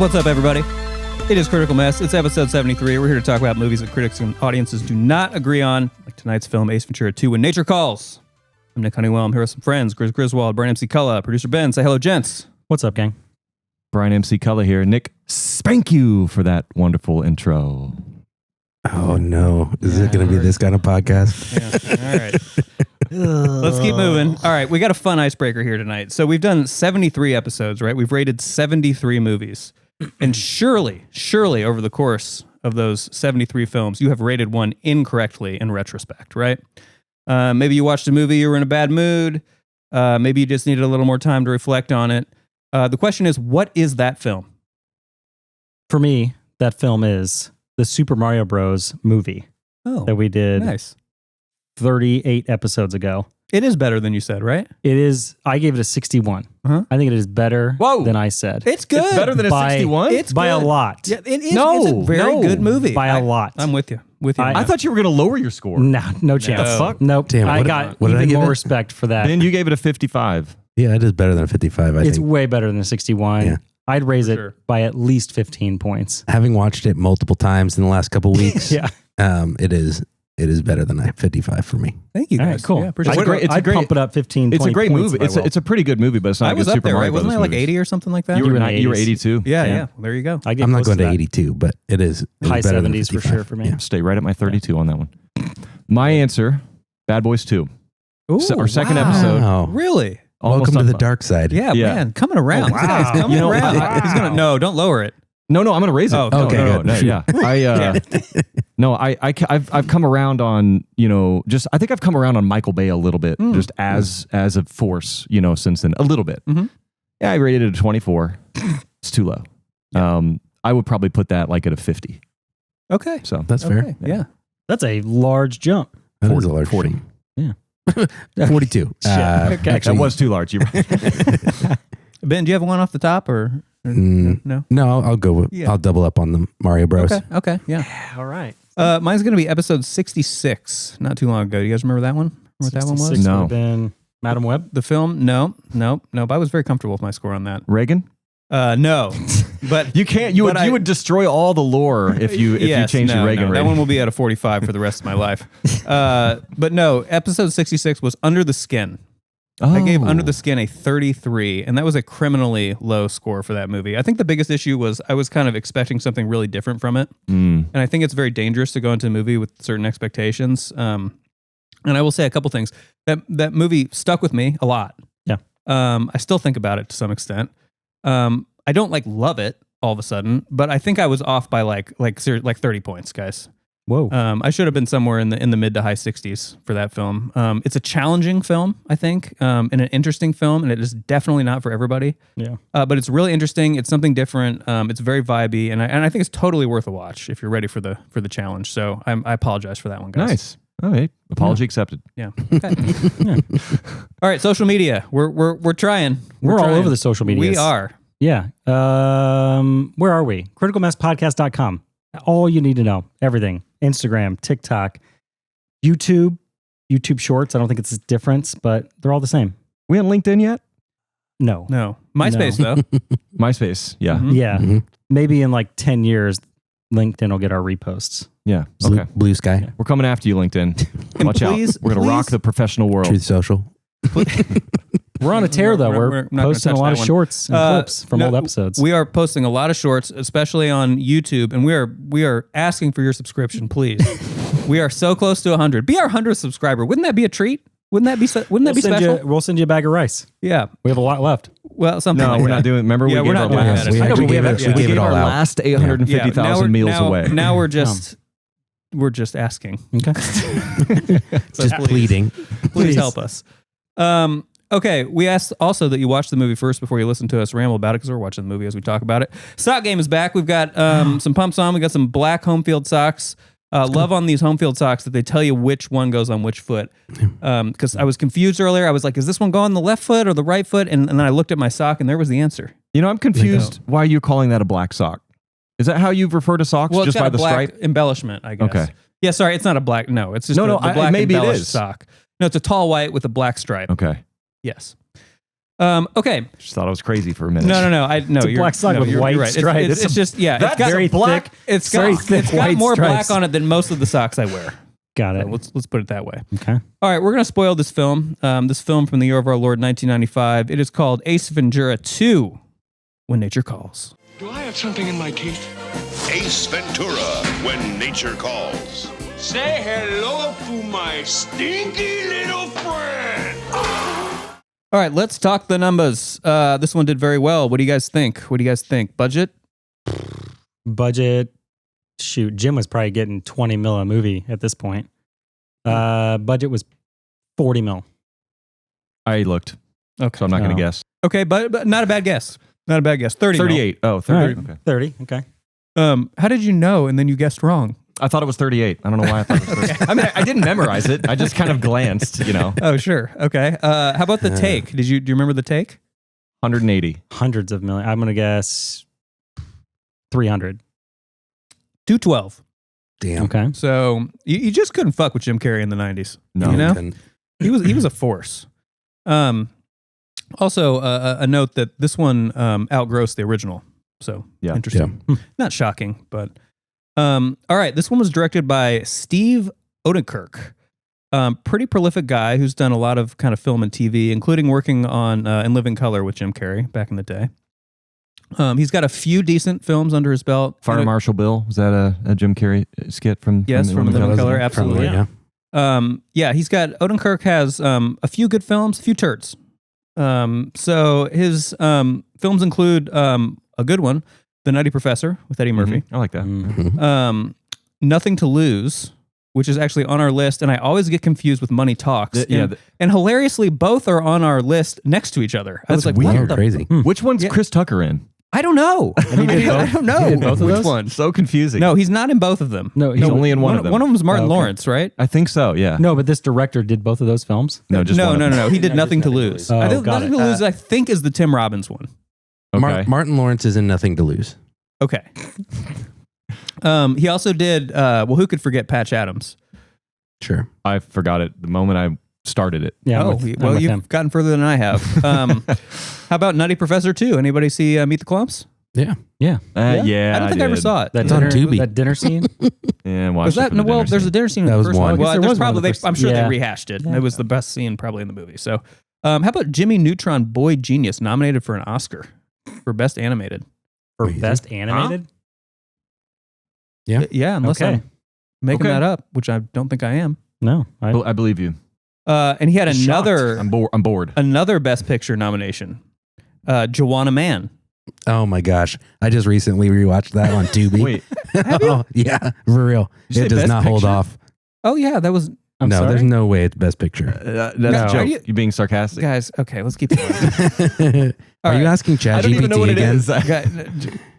What's up, everybody? It is Critical Mess. It's episode 73. We're here to talk about movies that critics and audiences do not agree on, like tonight's film, Ace Ventura 2, When Nature Calls. I'm Nick Honeywell. I'm here with some friends, Grizz Griswold, Brian MC Callow, producer Ben. Say hello, gents. What's up, gang? Brian MC Callow here. Nick, spank you for that wonderful intro. Oh, no. Is it going to be this kind of podcast? Yeah. All right. Let's keep moving. All right. We got a fun icebreaker here tonight. So we've done 73 episodes, right? We've rated 73 movies. And surely over the course of those 73 films, you have rated one incorrectly in retrospect, right? Maybe you watched a movie, you were in a bad mood. Maybe you just needed a little more time to reflect on it. The question is, what is that film? For me, that film is the Super Mario Bros. Movie that we did 38 episodes ago. It is better than you said, right? It is. I gave it a 61. Uh-huh. I think it is better than I said. It's good. It's better than a 61? It's by good. a lot. Yeah, it is. It's a very good movie. By a lot. I'm with you. I thought you were going to lower your score. No chance. The fuck? Nope. Damn, I what got did I even give more it? respect for that. Ben, you gave it a 55. Yeah, it is better than a 55, I It's think. way better than a 61. Yeah. I'd raise For it sure. by at least 15 points. Having watched it multiple times in the last couple weeks, Yeah. it is better than a 55 for me. Thank you, All guys. right, cool. Yeah, appreciate it. I'd pump it up 15, It's a 20 great points movie. if I will. It's a pretty good movie, but it's not I a good was up Super there, Mario right? Wasn't I Brothers like movies. 80 or something like that? You were in the you were 80s. 82. Yeah. Well, there you go. I get I'm not close going to that. 82, but it is High better than 70s for 55. sure for me. Yeah. Stay right at my 32 on that one. My answer, Bad Boys 2. Ooh, Our second wow. episode. Wow. Really? Almost Welcome to up the on- dark side. Yeah, Yeah. man. Coming around. Oh, This guy's wow. coming You know, around. wow. He's gonna no, don't lower it. No, I'm going to raise it. Oh, okay, no, good. no, yeah. I've come around on, I think I've come around on Michael Bay a little bit, just as a force, since then, a little bit. Mhm. Yeah, I rated it a 24. It's too low. I would probably put that like at a 50. Okay. So That's fair. Okay. Yeah. That's a large jump. That is a large 40. jump. Yeah. 42. Okay. Actually, that was too large. You're right. Ben, do you have one off the top or no? No, I'll go with, Yeah. I'll double up on the Mario Bros. Okay. Yeah. All right. Mine's gonna be episode 66. Not too long ago. Do you guys remember that one? Remember what that one was? 66 No. would have been Madam Web. The film? No. But I was very comfortable with my score on that. Reagan? No. But You can't. You would destroy all the lore if you changed your Reagan That rating. one will be at a 45 for the rest of my life. But no, episode 66 was Under the Skin. I gave Under the Skin a 33, and that was a criminally low score for that movie. I think the biggest issue was I was kind of expecting something really different from it. And I think it's very dangerous to go into a movie with certain expectations. And I will say a couple things. That movie stuck with me a lot. Yeah. I still think about it to some extent. I don't love it all of a sudden, but I think I was off by like 30 points, guys. Whoa. I should have been somewhere in the mid to high 60s for that film. It's a challenging film, I think, and an interesting film, and it is definitely not for everybody. Yeah. But it's really interesting. It's something different. It's very vibey, and I think it's totally worth a watch if you're ready for the challenge. So I apologize for that one, guys. Nice. All right. Apology accepted. Yeah. Okay. All right. Social media. We're trying. We're all trying. over the social medias. We are. Yeah. Where are we? CriticalMassPodcast.com. All you need to know. Everything. Instagram, TikTok, YouTube Shorts. I don't think it's a difference, but they're all the same. We on LinkedIn yet? No. No. MySpace though. MySpace. Yeah. Mhm. Yeah. Mm-hmm. Maybe in like 10 years, LinkedIn will get our reposts. Yeah. Okay. Blue Sky. We're coming after you, LinkedIn. And Watch please- out. We're going to rock the professional world. Truth Social. We're on a tear, though. We're We're not gonna posting a touch lot that of one. shorts and clips from old episodes. We are posting a lot of shorts, especially on YouTube, and we are asking for your subscription, please. We are so close to 100. Be our 100th subscriber. Wouldn't that be a treat? Wouldn't that be special? We'll send you a bag of rice. Yeah. We have a lot left. Well, something. No, like we're that. not doing. Remember, Yeah, we we're gave not our doing last. that. We I know, actually but we gave have it, yeah. we gave it our all out. last 850,000 meals away. Now we're just we're just asking. Okay. So Just pleading. Please help us. Okay, we asked also that you watch the movie first before you listen to us ramble about it because we're watching the movie as we talk about it. Sock game is back. We've got some pumps on. We got some black home field socks. Love on these home field socks that they tell you which one goes on which foot. Because I was confused earlier. I was like, is this one going on the left foot or the right foot? And then I looked at my sock and there was the answer. I'm confused. Why are you calling that a black sock? Is that how you refer to socks? Well, just it's got by a the black stripe? embellishment, I guess. Okay. Yeah, sorry, it's not a black. No, it's just the black maybe it embellished is. sock. No, it's a tall white with a black stripe. Okay. Yes. Okay. Just thought I was crazy for a minute. No. It's a black slug with white right. stripes. It's just That's very black. thick. It's very got, thick it's got white more stripes. black on it than most of the socks I wear. Got it. So let's put it that way. Okay. All right, we're gonna spoil this film. This film from the year of our Lord 1995. It is called Ace Ventura 2: When Nature Calls. Do I have something in my teeth? Ace Ventura, When Nature Calls. Say hello to my stinky little friend. All right, let's talk the numbers. This one did very well. What do you guys think? Budget? Budget. Shoot, Jim was probably getting 20 mil a movie at this point. Budget was 40 mil. I looked, Okay. so I'm not going No. to guess. Okay, but not a bad guess. 30. 38. Oh, 30. All right. Okay. 30. Okay. How did you know and then you guessed wrong? I thought it was 38. I don't know why I thought it was 38. I mean, I didn't memorize it. I just kind of glanced, Oh, sure. Okay. How about the take? Do you remember the take? 180. Hundreds of million. I'm going to guess 300. 212. Damn. Okay. So you just couldn't fuck with Jim Carrey in the 90s. No. You know? Couldn't. He was a force. Also, a note that this one outgrossed the original. So Yeah. interesting. Not shocking, but all right. This one was directed by Steve Odenkirk. Pretty prolific guy who's done a lot of kind of film and TV, including working on In Living Color with Jim Carrey back in the day. He's got a few decent films under his belt. Fire Marshal Bill. Was that a Jim Carrey skit from? Yes, from In Living Color. Absolutely. Probably, Yeah, he's got Odenkirk has a few good films, a few turds. So his films include a good one, The Nutty Professor with Eddie Murphy. I like that. Mm. Nothing to Lose, which is actually on our list, and I always get confused with Money Talks. And hilariously, both are on our list next to each other. I was like, weird. what the Crazy. Which one's Chris Tucker in? I don't know. I don't know. He did both of which those? one. So confusing. No, he's not in both of them. No, He's only in one of them. One of them is Martin Oh, okay. Lawrence, right? I think so. Yeah. No, but this director did both of those films. No, just No. one of them. He did Nothing to Lose. Oh, I think got Nothing it. to Lose, I think, is the Tim Robbins one. Okay. Martin Lawrence is in Nothing to Lose. Okay. He also did, who could forget Patch Adams? Sure. I forgot it the moment I started it. Yeah. Oh, I'm with you've him. gotten further than I have. How about Nutty Professor 2? Anybody see Meet the Clumps? Yeah. Yeah. Yeah. I don't think I ever did. saw it. That It's on dinner, Tubi. that dinner scene. Yeah, watched Was it that for the dinner there's a scene. dinner scene in That the was first one. one. I guess Well, there there's was one in probably the first- I'm sure yeah. they rehashed it. Yeah. It was the best scene probably in the movie. So, how about Jimmy Neutron Boy Genius nominated for an Oscar for Best Animated? For Wait, is best animated. Yeah, unless Okay. I'm making Okay. that up, which I don't think I am. No. I believe you. And he had another I'm bored. another Best Picture nomination. Joanna Man. Oh my gosh. I just recently rewatched that on Tubi. Wait, Oh, yeah, for real. Did you It say does Best not hold Picture? off. Oh yeah, that was I'm no, sorry? there's no way it's Best Picture. that's No. a Are joke. you- You being sarcastic? guys. Okay, let's keep going. Are you right. asking I don't even know ChatGPT what it again? is.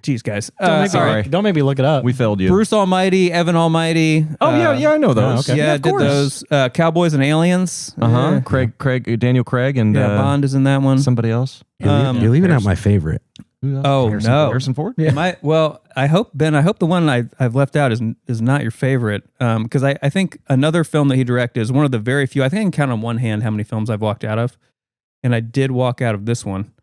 Jeez, guys. Sorry. Don't make me look it up. We failed you. Bruce Almighty, Evan Almighty. Oh yeah, I know those. okay. Yeah, of did course. those. Cowboys and Aliens. Uh-huh. Daniel Craig, and Yeah, Bond is in that one. somebody else. You're leaving out my favorite. Oh, Harrison, no. Harrison Ford. I hope the one I've left out is not your favorite. Because I think another film that he directed is one of the very few. I think I can count on one hand how many films I've walked out of, and I did walk out of this one.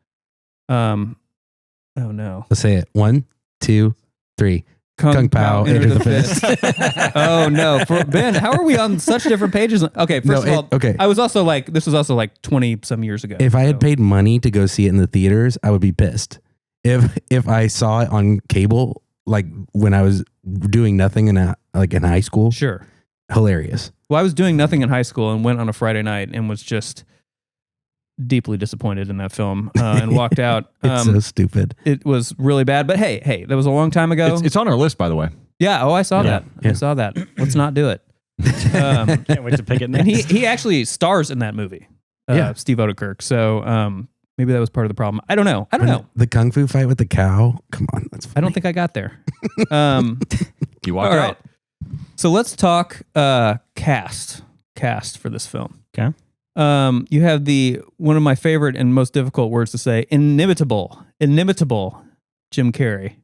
Oh no. Let's say it. 1, 2, 3. Kung Pao, Enter the Fist. Oh no, Ben, how are we on such different pages? Okay, first of all, okay. I was also like, this was also like 20 some years ago. If I had so- paid money to go see it in the theaters, I would be pissed. If I saw it on cable, like when I was doing nothing in high school, sure. hilarious. Well, I was doing nothing in high school and went on a Friday night and was just deeply disappointed in that film and walked out. It's so stupid. It was really bad, but hey, that was a long time ago. It's on our list, by the way. Yeah. Oh, I saw that. Yeah. I saw that. Let's not do it. Can't wait to pick it next. And he actually stars in that movie. Yeah. Steve Odenkirk. So maybe that was part of the problem. I don't know. The kung fu fight with the cow. Come on, that's funny. I don't think I got there. You walked All out. right. So let's talk cast for this film. Okay. You have one of my favorite and most difficult words to say, inimitable Jim Carrey.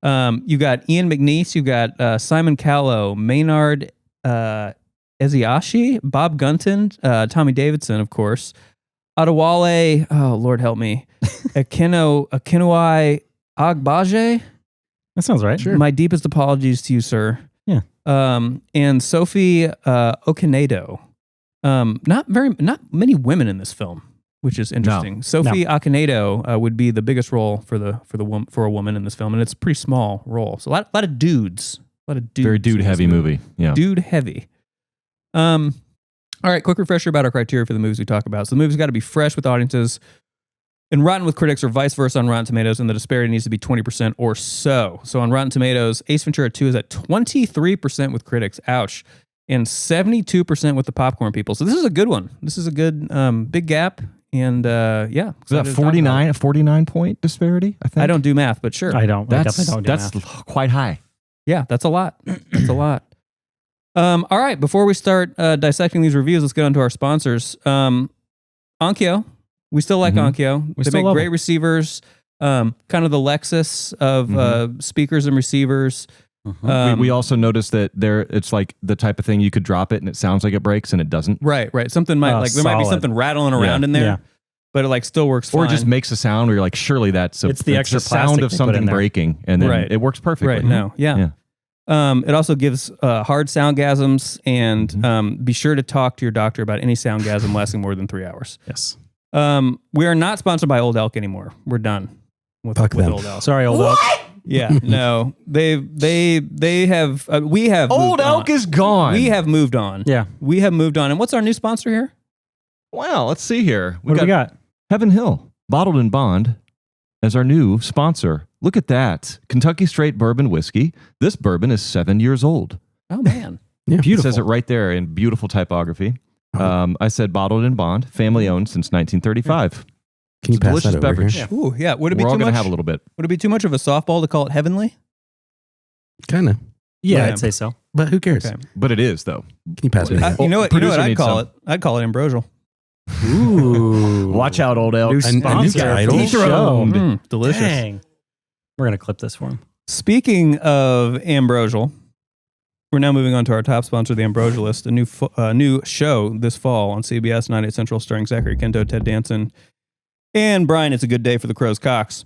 You got Ian McNeice, you got Simon Callow, Maynard Eziashi, Bob Gunton, Tommy Davidson, of course. Adewale, oh Lord help me, Akinoi Agbaje. That sounds right. Sure. My deepest apologies to you, sir. Yeah. And Sophie Okonedo. Not many women in this film, which is interesting. Sophie Okonedo would be the biggest role for a woman in this film, and it's a pretty small role. So a lot of dudes. Very dude heavy movie. Yeah. Dude heavy. All right, quick refresher about our criteria for the movies we talk about. So the movie's got to be fresh with audiences and rotten with critics, or vice versa on Rotten Tomatoes, and the disparity needs to be 20% or so. So on Rotten Tomatoes, Ace Ventura 2 is at 23% with critics. Ouch. And 72% with the popcorn people. So this is a good one. This is a good big gap. And yeah. Is that 49 point disparity? I think. I don't do math, but sure. I definitely don't do That's math. quite high. Yeah, that's a lot. That's a lot. All right, before we start dissecting these reviews, let's get on to our sponsors. Onkyo. We still like Onkyo. They still make love great them. receivers, kind of the Lexus of speakers and receivers. We also noticed that it's like the type of thing you could drop it and it sounds like it breaks and it doesn't. Right. Something might there might be solid. something rattling around in there, Yeah. but it like still works fine. Or it just makes a sound where you're like, surely it's the extra sound plastic of they put something in there. breaking, and then Right. it works perfectly. Right. No. Yeah. It also gives hard soundgasms, and be sure to talk to your doctor about any soundgasm lasting more than 3 hours. Yes. We are not sponsored by Old Elk anymore. We're done with Fuck them. Old Elk. Sorry, old Elk. Yeah, no, they have. We have Old moved Elk on. is gone. We have moved on. Yeah. We have moved on. And what's our new sponsor here? Well, let's see here. What do we got? Heaven Hill, bottled in bond, as our new sponsor. Look at that. Kentucky Straight Bourbon Whiskey. This bourbon is 7 years old. Oh man, Yeah. It says it right there in beautiful typography. I said bottled in bond, family owned since 1935. Can you It's a pass delicious that over beverage. here? Ooh, yeah. Would it be We're all too going much? to have a little bit. Would it be too much of a softball to call it heavenly? Kind of. Yeah, Yeah. I'd say so. But who cares? Okay. But it is, though. Can you pass me that? You know what? Producer I'd needs call some. it. I'd call it ambrosial. Ooh. Watch out, Old Elk. New A new sponsor. title? Dethroned. Delicious. Dang. We're going to clip this for him. Speaking of ambrosial, we're now moving on to our top sponsor, The Ambrosialist, a new show this fall on CBS 9/8 Central, starring Zachary Quinto, Ted Danson, and Brian. It's a good day for the Crow's Cocks.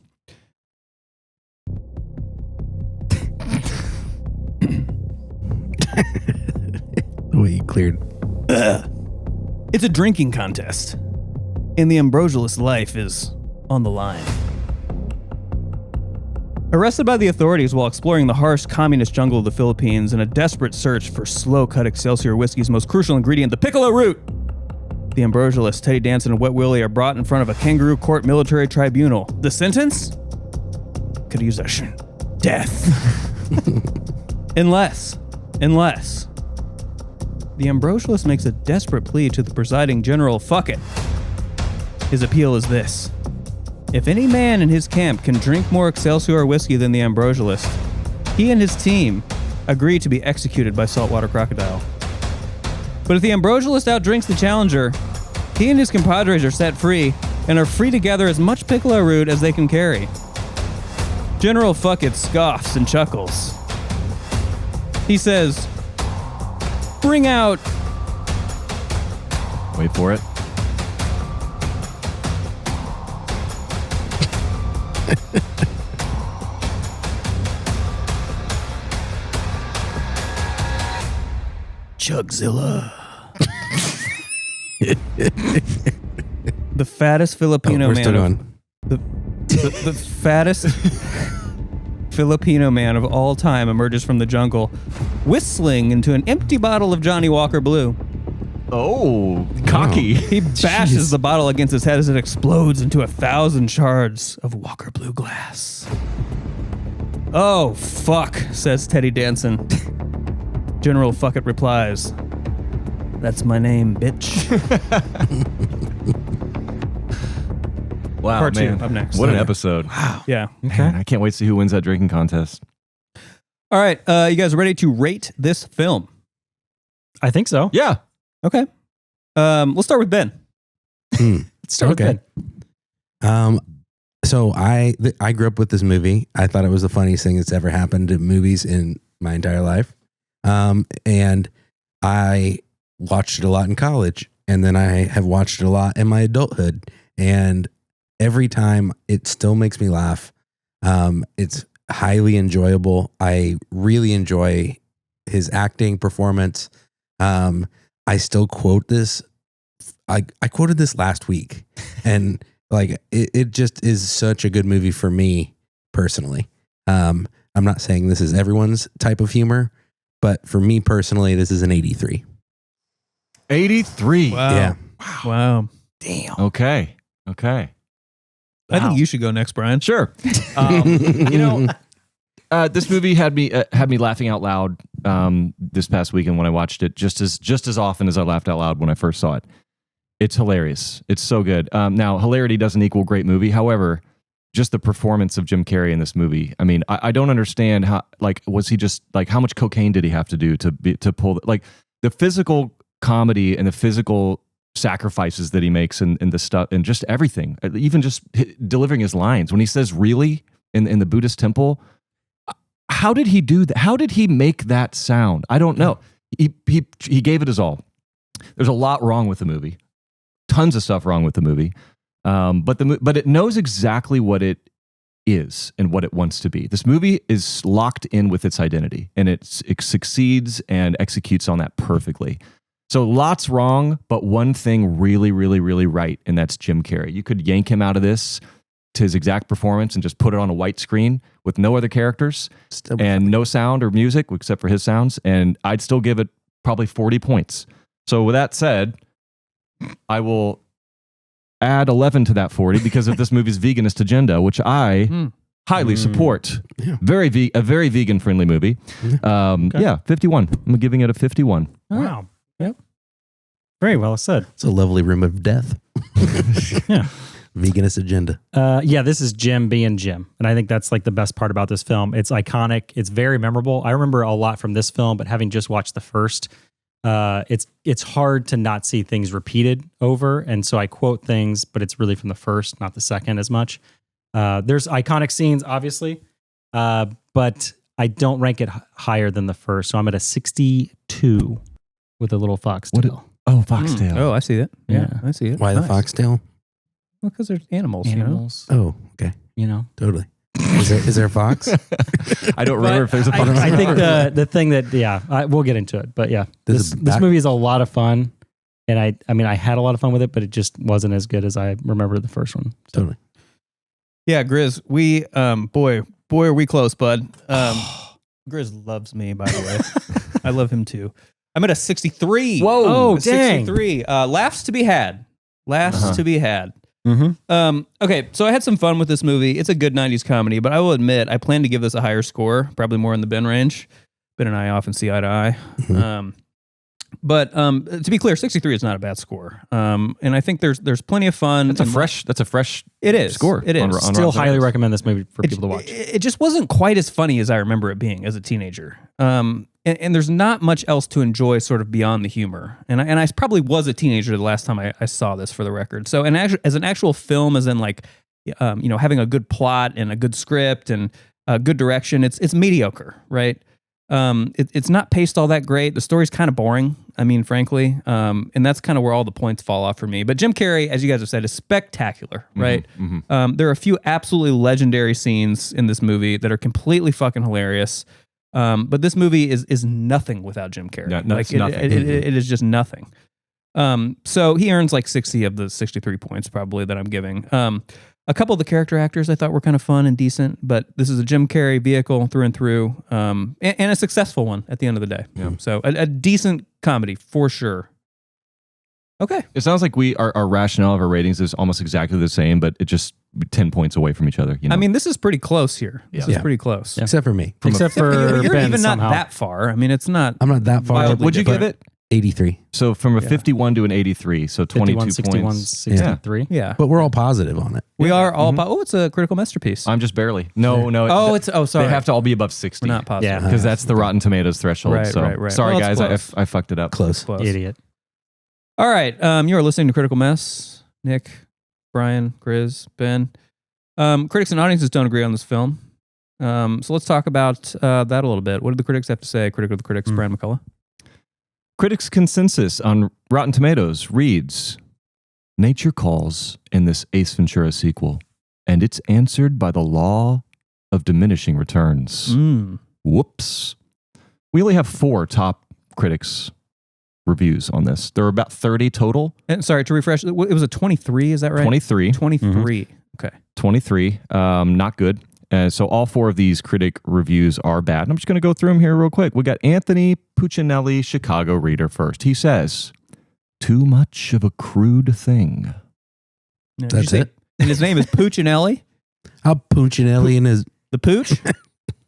The way you cleared. It's a drinking contest, and the Ambrosialist's life is on the line. Arrested by the authorities while exploring the harsh communist jungle of the Philippines in a desperate search for slow-cut Excelsior whiskey's most crucial ingredient, the piccolo root, the Ambrosialist, Teddy Danson, and Wet Willie are brought in front of a kangaroo court military tribunal. The sentence? Could use a death. Unless the Ambrosialist makes a desperate plea to the presiding general, fuck it. His appeal is this. If any man in his camp can drink more Excelsior whiskey than the Ambrosialist, he and his team agree to be executed by saltwater crocodile. But if the Ambrosialist outdrinks the challenger, he and his compadres are set free and are free to gather as much piccolo root as they can carry. General Fuckit scoffs and chuckles. He says, bring out... Wait for it. Chugzilla. The fattest Filipino We're man. still of- going. the fattest Filipino man of all time emerges from the jungle, whistling into an empty bottle of Johnny Walker Blue. Oh, cocky. He bashes the bottle against his head as it explodes into 1,000 shards of Walker Blue glass. Oh, fuck, says Teddy Danson. General Fuckit replies, that's my name, bitch. Wow, Part two, man. up next. What an episode. Yeah. Man, I can't wait to see who wins that drinking contest. All right, you guys ready to rate this film? I think so. Yeah. Okay. Let's start with Ben. Let's start Okay. with Ben. So I grew up with this movie. I thought it was the funniest thing that's ever happened to movies in my entire life. And I watched it a lot in college. and then I have watched it a lot in my adulthood, and every time it still makes me laugh. It's highly enjoyable. I really enjoy his acting performance. I still quote this. I quoted this last week, and like it just is such a good movie for me personally. I'm not saying this is everyone's type of humor, but for me personally, this is an 83. 83. Wow. Yeah. Wow. Damn. Okay. I think you should go next, Brian. Sure. This movie had me laughing out loud this past weekend when I watched it, just as often as I laughed out loud when I first saw it. It's hilarious. It's so good. Now, hilarity doesn't equal great movie. However, just the performance of Jim Carrey in this movie. I mean, I don't understand how. Like, was he just like how much cocaine did he have to do to pull like the physical comedy and the physical sacrifices that he makes and the stuff and just everything. Even just delivering his lines when he says "really" in the Buddhist temple. How did he do that? How did he make that sound? I don't know. He gave it his all. There's a lot wrong with the movie. Tons of stuff wrong with the movie. But it knows exactly what it is and what it wants to be. This movie is locked in with its identity, and it succeeds and executes on that perfectly. So lots wrong, but one thing really, really, really right, and that's Jim Carrey. You could yank him out of this to his exact performance and just put it on a white screen with no other characters and no sound or music except for his sounds, and I'd still give it probably 40 points. So with that said, I will add 11 to that 40 because of this movie's veganist agenda, which I highly support. Yeah. A very vegan friendly movie. Yeah, 51. I'm giving it a 51. Wow. Yep. Very well said. It's a lovely room of death. Yeah. Veganist agenda. Yeah, this is Jim being Jim. And I think that's like the best part about this film. It's iconic. It's very memorable. I remember a lot from this film, but having just watched the first, it's hard to not see things repeated over. And so I quote things, but it's really from the first, not the second as much. There's iconic scenes, obviously, but I don't rank it higher than the first. So I'm at a 62 with a little foxtail. Foxtail. Oh, I see that. Yeah, I see it. Why the foxtail? Well, because they're animals, Animals, Oh, okay. you know. Totally. Is there a fox? I don't remember if there's a fox. I think the thing that we'll get into it, but yeah, this movie is a lot of fun, and I mean I had a lot of fun with it, but it just wasn't as good as I remember the first one. So. Totally. Yeah, Grizz, we boy are we close, bud. Grizz loves me, by the way. I love him too. I'm at a 63. Whoa, oh, dang. 63. Laughs to be had. To be had. Mm-hmm. Okay, so I had some fun with this movie. It's a good 90s comedy, but I will admit I plan to give this a higher score, probably more in the Ben range. Ben and I often see eye to eye. Mm-hmm. But to be clear, 63 is not a bad score. And I think there's plenty of fun. That's a fresh it is score. It is. on Still Rotten highly Tomatoes. recommend this movie for people to watch. It just wasn't quite as funny as I remember it being as a teenager. And there's not much else to enjoy sort of beyond the humor. And I probably was a teenager the last time I saw this, for the record. So as an actual film, as in like, having a good plot and a good script and a good direction, it's mediocre, right? It's not paced all that great. The story's kind of boring, I mean, frankly. And that's kind of where all the points fall off for me. But Jim Carrey, as you guys have said, is spectacular, right? There are a few absolutely legendary scenes in this movie that are completely fucking hilarious. But this movie is nothing without Jim Carrey. No, it's nothing. It is just nothing. So he earns like 60 of the 63 points probably that I'm giving. A couple of the character actors I thought were kind of fun and decent, but this is a Jim Carrey vehicle through and through, and a successful one at the end of the day. Yeah. So a decent comedy for sure. Okay. It sounds like our rationale of our ratings is almost exactly the same, but it just 10 points away from each other. You know? I mean, this is pretty close here. This is pretty close. Yeah. Except for me. Except for you're Ben even somehow. not that far. I mean, it's not. I'm not that far. Wildly What'd you give different. it? 83. So from a 51 to an 83, so 22 51, 61, points. 63. Yeah. But we're all positive on it. We are all. It's a critical masterpiece. I'm just barely. No. Sorry. They have to all be above 60. We're not positive. Yeah. Because that's the Rotten Tomatoes threshold. Right, so right. sorry, Well, it's guys, close. I fucked it up. Close. Close. Idiot. All right. You are listening to Critical Mess. Nick, Brian, Grizz, Ben. Critics and audiences don't agree on this film. So let's talk about that a little bit. What did the critics have to say? Critic of the critics, Brian McCullough. Critics' consensus on Rotten Tomatoes reads, Nature calls in this Ace Ventura sequel, and it's answered by the law of diminishing returns. Whoops. We only have 4 top critics reviews on this. There are about 30 total. And sorry, to refresh, it was a 23, is that right? 23. 23. Okay. 23. Not good. So all 4 of these critic reviews are bad. And I'm just going to go through them here real quick. We got Anthony Puccinelli, Chicago Reader first. He says, too much of a crude thing. That's it. And his name is Puccinelli? How Puccinelli in his... The Pooch?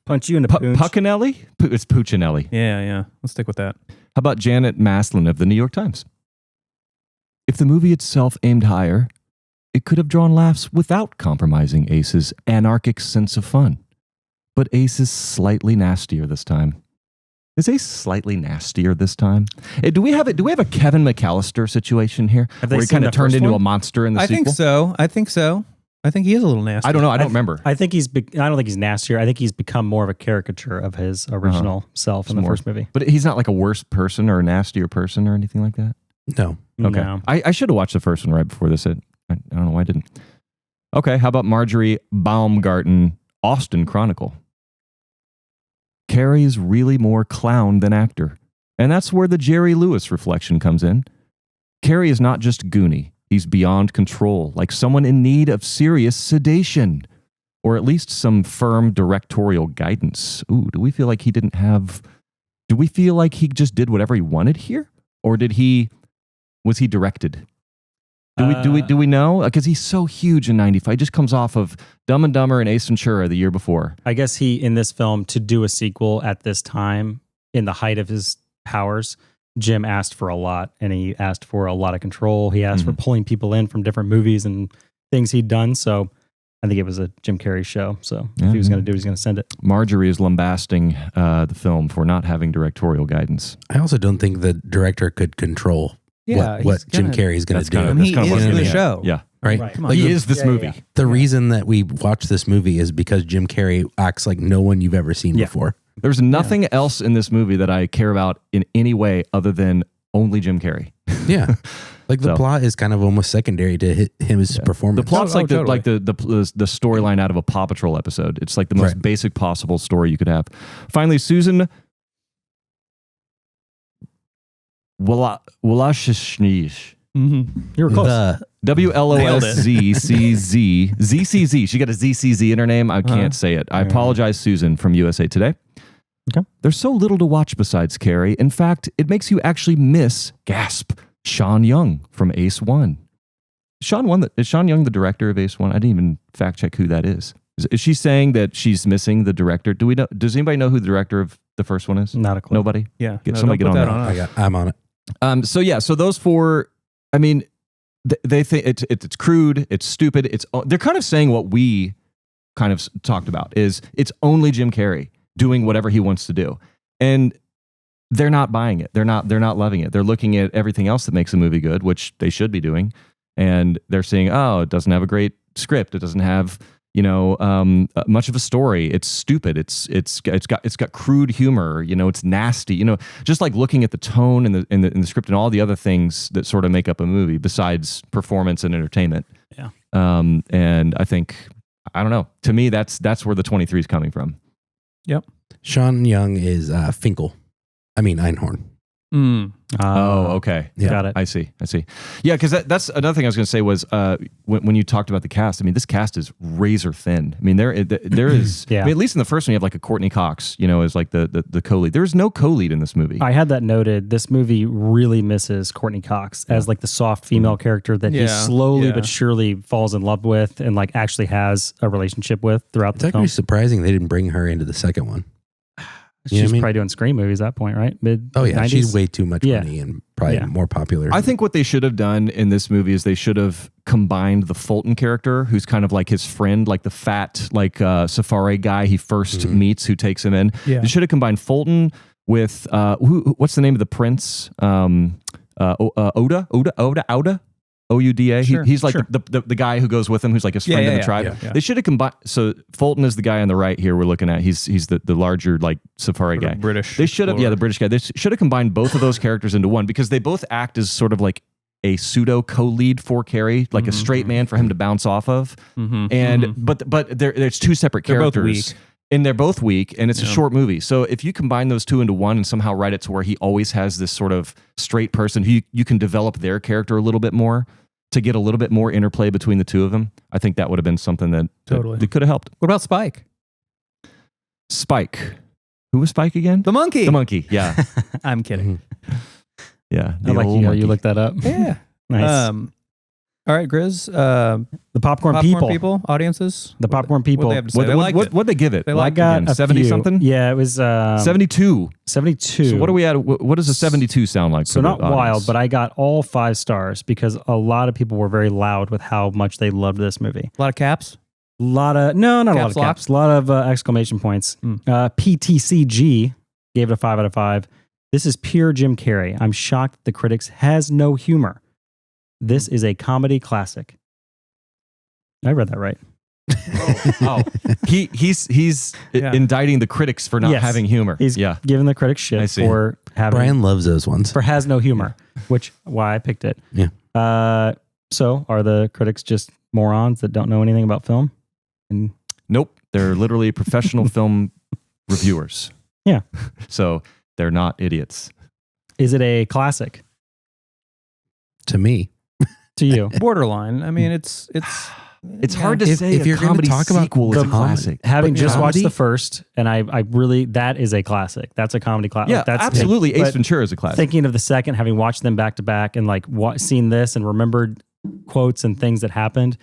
Punch you in the pooch. Puccinelli? It's Puccinelli. Yeah. Let's stick with that. How about Janet Maslin of the New York Times? If the movie itself aimed higher, it could have drawn laughs without compromising Ace's anarchic sense of fun. But Ace is slightly nastier this time. Is Ace slightly nastier this time? Do we have a Kevin McAllister situation here? Where he kind of turned into a monster in the sequel? I think so. I think he is a little nasty. I don't know. I don't remember. I think I don't think he's nastier. I think he's become more of a caricature of his original self in the first movie. But he's not like a worse person or a nastier person or anything like that? No. Okay. No. I should have watched the first one right before this. I don't know why I didn't. Okay. How about Marjorie Baumgarten, Austin Chronicle? Carrey is really more clown than actor. And that's where the Jerry Lewis reflection comes in. Carrey is not just goony. He's beyond control, like someone in need of serious sedation, or at least some firm directorial guidance. Ooh, do we feel like he just did whatever he wanted here? Or was he directed? Do we know? Because he's so huge in 95. He just comes off of Dumb and Dumber and Ace Ventura the year before. I guess he, in this film, to do a sequel at this time, in the height of his powers, Jim asked for a lot, and he asked for a lot of control. He asked for pulling people in from different movies and things he'd done. So I think it was a Jim Carrey show. So if he was going to do it, he's going to send it. Marjorie is lambasting the film for not having directorial guidance. I also don't think the director could control what Jim Carrey's going to do. He is the show. Yeah. Right? Come on. He is this movie. Yeah. The reason that we watch this movie is because Jim Carrey acts like no one you've ever seen before. There's nothing else in this movie that I care about in any way other than only Jim Carrey. Yeah. Like the plot is kind of almost secondary to his performance. The plot's like the storyline out of a Paw Patrol episode. It's like the most basic possible story you could have. Finally, Susan Wlashishnish. You were close. WLOSZCZ. ZCZ. She got a ZCZ in her name. I can't say it. I apologize, Susan from USA Today. Okay. There's so little to watch besides Carrey. In fact, it makes you actually miss, Sean Young from Ace 1. Is Sean Young the director of Ace 1? I didn't even fact check who that is. Is she saying that she's missing the director? Do we know? Does anybody know who the director of the first one is? Not a clue. Nobody? Yeah. Somebody get on that. I'm on it. So those 4, I mean, they think it's crude, it's stupid. They're kind of saying what we kind of talked about is it's only Jim Carrey doing whatever he wants to do, and they're not buying it. They're not loving it. They're looking at everything else that makes a movie good, which they should be doing, and they're saying, oh, it doesn't have a great script. It doesn't have much of a story. It's stupid. It's got crude humor. It's nasty. Just like looking at the tone in the script and all the other things that sort of make up a movie besides performance and entertainment. Yeah. And I think, I don't know. To me, that's where the 23 is coming from. Yep. Sean Young is Einhorn. Oh, okay. Yeah. Got it. I see. Yeah, because that's another thing I was going to say was when you talked about the cast. I mean, this cast is razor thin. I mean, there is. Yeah. I mean, at least in the first one, you have like a Courtney Cox, as like the co-lead. There's no co-lead in this movie. I had that noted. This movie really misses Courtney Cox as like the soft female character that he slowly but surely falls in love with and like actually has a relationship with throughout It's the actually film. surprising they didn't bring her into the second one. She's probably doing Scream movies at that point, right? Mid-90s? She's way too much money and probably more popular. I think what they should have done in this movie is they should have combined the Fulton character, who's kind of like his friend, like the fat, like safari guy he first meets, who takes him in. Yeah. They should have combined Fulton with what's the name of the prince? Oda Ouda. Sure, He's like sure. the guy who goes with him, who's like his friend in the tribe. yeah. They should have combined. So Fulton is the guy on the right here we're looking at. He's the larger like safari Sort of guy. British. They should have, the British guy. They should have combined both of those characters into one because they both act as sort of like a pseudo co-lead for Carrey, like a straight man for him to bounce off of. And but there's two separate They're both characters. weak. And they're both weak, and it's a short movie. So if you combine those two into one and somehow write it to where he always has this sort of straight person who you can develop their character a little bit more to get a little bit more interplay between the two of them, I think that would have been something that could have helped. What about Spike? Spike. Who was Spike again? The monkey. The monkey, yeah. I'm kidding. Yeah. I like old you monkey. looked that up. Yeah. Nice. All right, Grizz. The popcorn people. Audiences. The popcorn people. What they have to say? They liked it. What'd they give it? They I liked got again, a 70 few. something? Yeah, it was 72. 72. So what are we at? What does a 72 sound like? So for the not wild, audience? but I got all 5 stars because a lot of people were very loud with how much they loved this movie. A lot of caps. A lot of not a lot Caps of lock? caps, a lot of exclamation points. PTCG gave it a 5 out of 5. This is pure Jim Carrey. I'm shocked that the critics has no humor. This is a comedy classic. I read that right. He's indicting the critics for not Yes. having humor. He's giving the critics I shit see. for having Brian loves those ones. for has no humor, which why I picked it. Yeah. So are the critics just morons that don't know anything about film? And Nope, they're literally professional film reviewers. Yeah. So they're not idiots. is it a classic To me, to you? Borderline. I mean, it's It's hard to If- say if a you're gonna comedy talk about sequel is a the classic. Having But just watched comedy? the first, and I really that is a classic. That's a comedy classic. Yeah, that's absolutely. Ace but Ventura is a classic. Thinking of the second, having watched them back to back, and like seen this and remembered quotes and things that happened,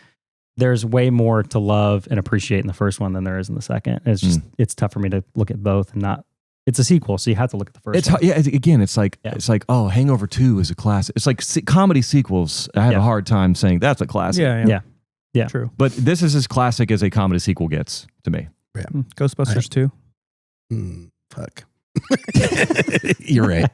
there's way more to love and appreciate in the first one than there is in the second. It's just it's tough for me to look at both and not. It's a sequel, so you have to look at the first. It's one. again, it's like Yeah. oh, Hangover 2 is a classic. It's like comedy sequels. I have a hard time saying that's a classic. Yeah. True. But this is as classic as a comedy sequel gets to me. Ghostbusters 2. Fuck. You're right.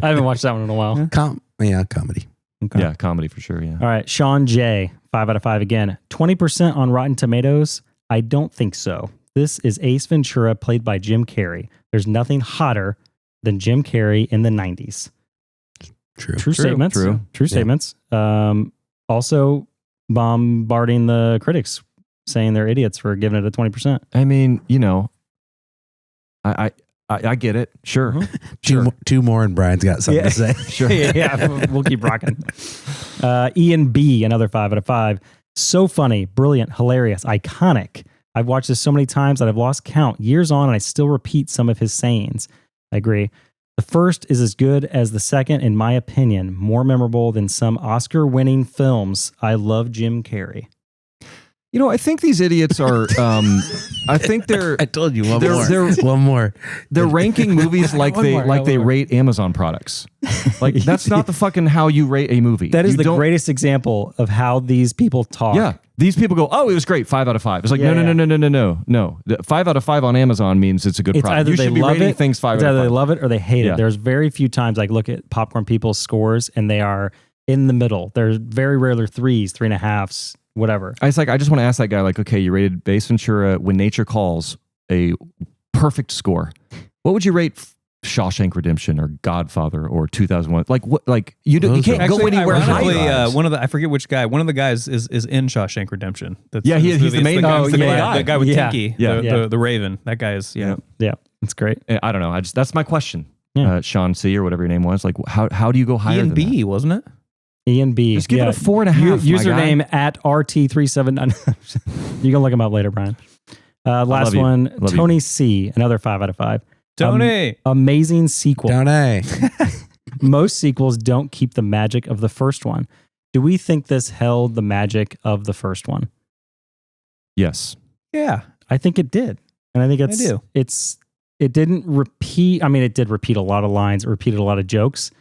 I haven't watched that one in a while. Comedy. Yeah, comedy for sure. Yeah. All right, Sean J, 5 out of 5 again. 20% on Rotten Tomatoes. I don't think so. This is Ace Ventura played by Jim Carrey. There's nothing hotter than Jim Carrey in the 90s. True statements. True statements. Also bombarding the critics, saying they're idiots for giving it a 20%. I mean, I get it. Sure. Two more, and Brian's got something to say. Sure. Yeah, we'll keep rocking. Ian B, another 5 out of 5. So funny, brilliant, hilarious, iconic. I've watched this so many times that I've lost count. Years on, and I still repeat some of his sayings. I agree. The first is as good as the second, in my opinion. More memorable than some Oscar-winning films. I love Jim Carrey. I think these idiots are. I think they're. I told you one They're- more. they're- One more. They're ranking movies like One more, they one more. rate Amazon products. Like that's not the fucking how you rate a movie. That is You the don't- greatest example of how these people talk. Yeah, these people go, "Oh, it was great, 5 out of 5." It's like, Yeah, no. 5 out of 5 on Amazon means it's a good It's product. either You they should be love rating it, things 5 it's out either of they 5. love it or they hate Yeah. it. There's very few times I look at Popcorn People's scores and they are in the middle. There's very rarely 3s, 3.5s, whatever. I just want to ask that guy, like, okay, you rated Ace Ventura When Nature Calls a perfect score. What would you rate Shawshank Redemption or Godfather or 2001? Like what? Like you Those can't are- go Actually, anywhere. ironically, high. one of the I forget which guy. One of the guys is in Shawshank Redemption. That's Yeah, in this he's the movie. It's main guy- guy. it's the Oh, guy- yeah. the guy with Yeah. Tinky. Yeah. The Raven. That guy is Yeah, that's great. I don't know. That's my question. Yeah. Sean C or whatever your name was. Like, how do you go higher Ian than B, wasn't it? Ian B. Just give it a 4.5. Username at RT379. You can look him up later, Brian. Last love you. one, Love you. Tony C. Another 5 out of 5. Tony. Amazing sequel. Don't I? Most sequels don't keep the magic of the first one. Do we think this held the magic of the first one? Yes. Yeah. I think it did. And I think do. it didn't repeat. I mean, it did repeat a lot of lines. It repeated a lot of jokes,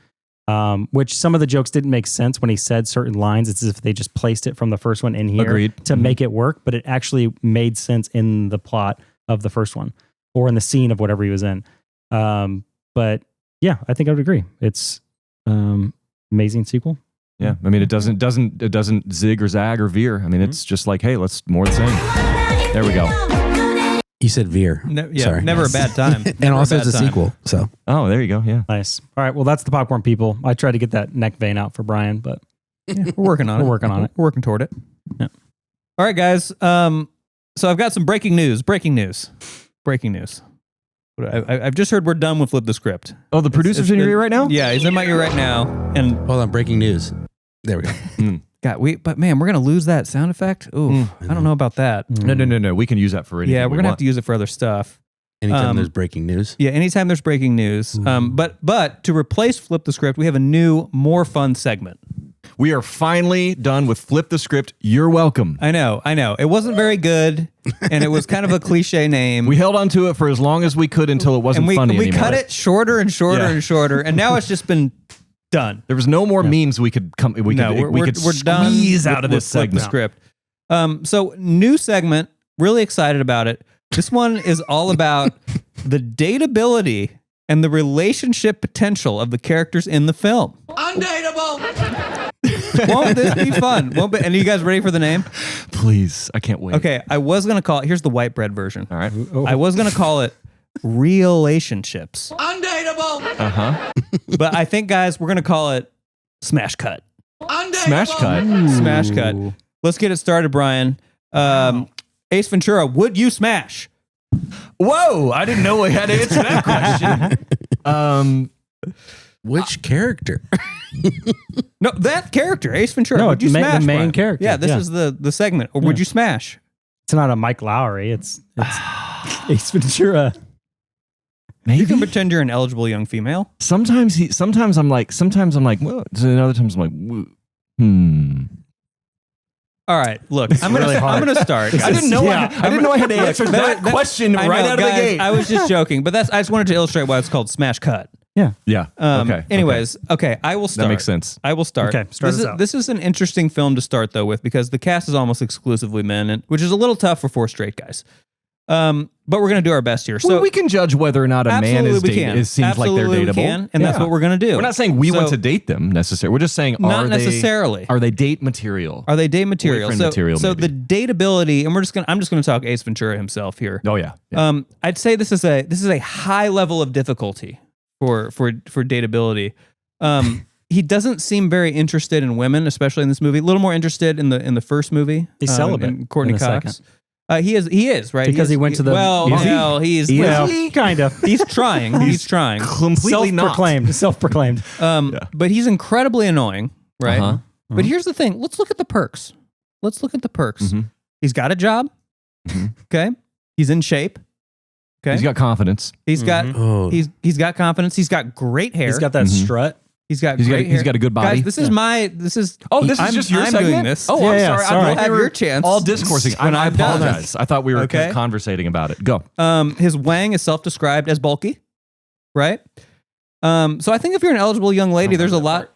which some of the jokes didn't make sense when he said certain lines. It's as if they just placed it from the first one in here Agreed. to make it work, but it actually made sense in the plot of the first one or in the scene of whatever he was in. But yeah, I think I would agree. It's amazing sequel. Yeah, I mean, it doesn't zig or zag or veer. I mean, it's just like, hey, let's more the same. There we go. You said veer. Sorry. Never a bad time. And also it's a sequel. So Oh, there you go. Yeah. Nice. All right. Well, that's the popcorn people. I tried to get that neck vein out for Brian, but we're working on it. We're working on it. We're working toward it. Yeah. All right, guys. So I've got some breaking news. I've just heard we're done with Flip the Script. Oh, the producer's in your ear right now? Yeah, he's in my ear right now. And hold on, breaking news. There we go. but man, we're gonna lose that sound effect. Ooh, I don't know about that. No. We can use that for anything. Yeah, we're gonna have to use it for other stuff. Anytime there's breaking news. Yeah, anytime there's breaking news. But to replace Flip the Script, we have a new, more fun segment. We are finally done with Flip the Script. You're welcome. I know. It wasn't very good, and it was kind of a cliche name. We held on to it for as long as we could until it wasn't funny we anymore. cut it shorter and shorter and shorter, and now it's just been done. There was no more memes we could We're done squeeze out of with this Flip the segment. Script. So new segment. Really excited about it. This one is all about the dateability and the relationship potential of the characters in the film. Undateable. Won't this be fun? And are you guys ready for the name? Please, I can't wait. Okay, I was gonna call it. Here's the white bread version. All right. I was gonna call it relationships, Undateable. but I think, guys, we're gonna call it smash cut. Undateable. Smash cut. Smash cut. Let's get it started, Brian. Ace Ventura, would you smash? Whoa! I didn't know we had to answer that question. Which character? No, that character, Ace Ventura. No, would you the smash main Brian? character. Yeah, this is the segment. Or would you smash? It's not a Mike Lowry. It's Ace Ventura. You can pretend you're an eligible young female. Sometimes I'm like, well, and other times I'm like, All right, look, I'm really hard. gonna start. I didn't know I had to answer that question I right know, out guys, of the gate. I was just joking, but I just wanted to illustrate why it's called smash cut. Yeah. Okay. Anyways, okay, I will start. That makes sense. I will start. Okay, start us out. This is an interesting film to start though with because the cast is almost exclusively men, which is a little tough for 4 straight guys. But we're gonna do our best here. So Well, we can judge whether or not a man is seems like they're dateable. We can, and that's what we're gonna do. We're not saying we want to date them necessarily. We're just saying Not necessarily. Are they date material? Are they date material? Boyfriend material, So maybe. the dateability, and I'm just gonna talk Ace Ventura himself here. Oh yeah. I'd say this is a high level of difficulty for dateability. He doesn't seem very interested in women, especially in this movie. A little more interested in the first movie. He's celibate in Courtney in the Cox. second. He is right Because he went to the- he's Kind of. he's trying. He's trying. Completely not. Self-proclaimed. But he's incredibly annoying, right? Uh-huh. But here's the thing. Let's look at the perks. Mhm. He's got a job. Mhm. Okay. He's in shape. Okay. He's got confidence. He's got Oh, he's got confidence. He's got great hair. He's got that strut. He's got He's great hair. got a good body. Guys, this is Oh, this is just your I'm segment? doing this. Oh, Yeah, I'm yeah, sorry. sorry. I You'll thought have we were your chance all discoursing. when I I'm done. apologize. I thought we were Okay. conversating about it. Go. His wang is self-described as bulky, right? So I think if you're an eligible young lady, there's a lot.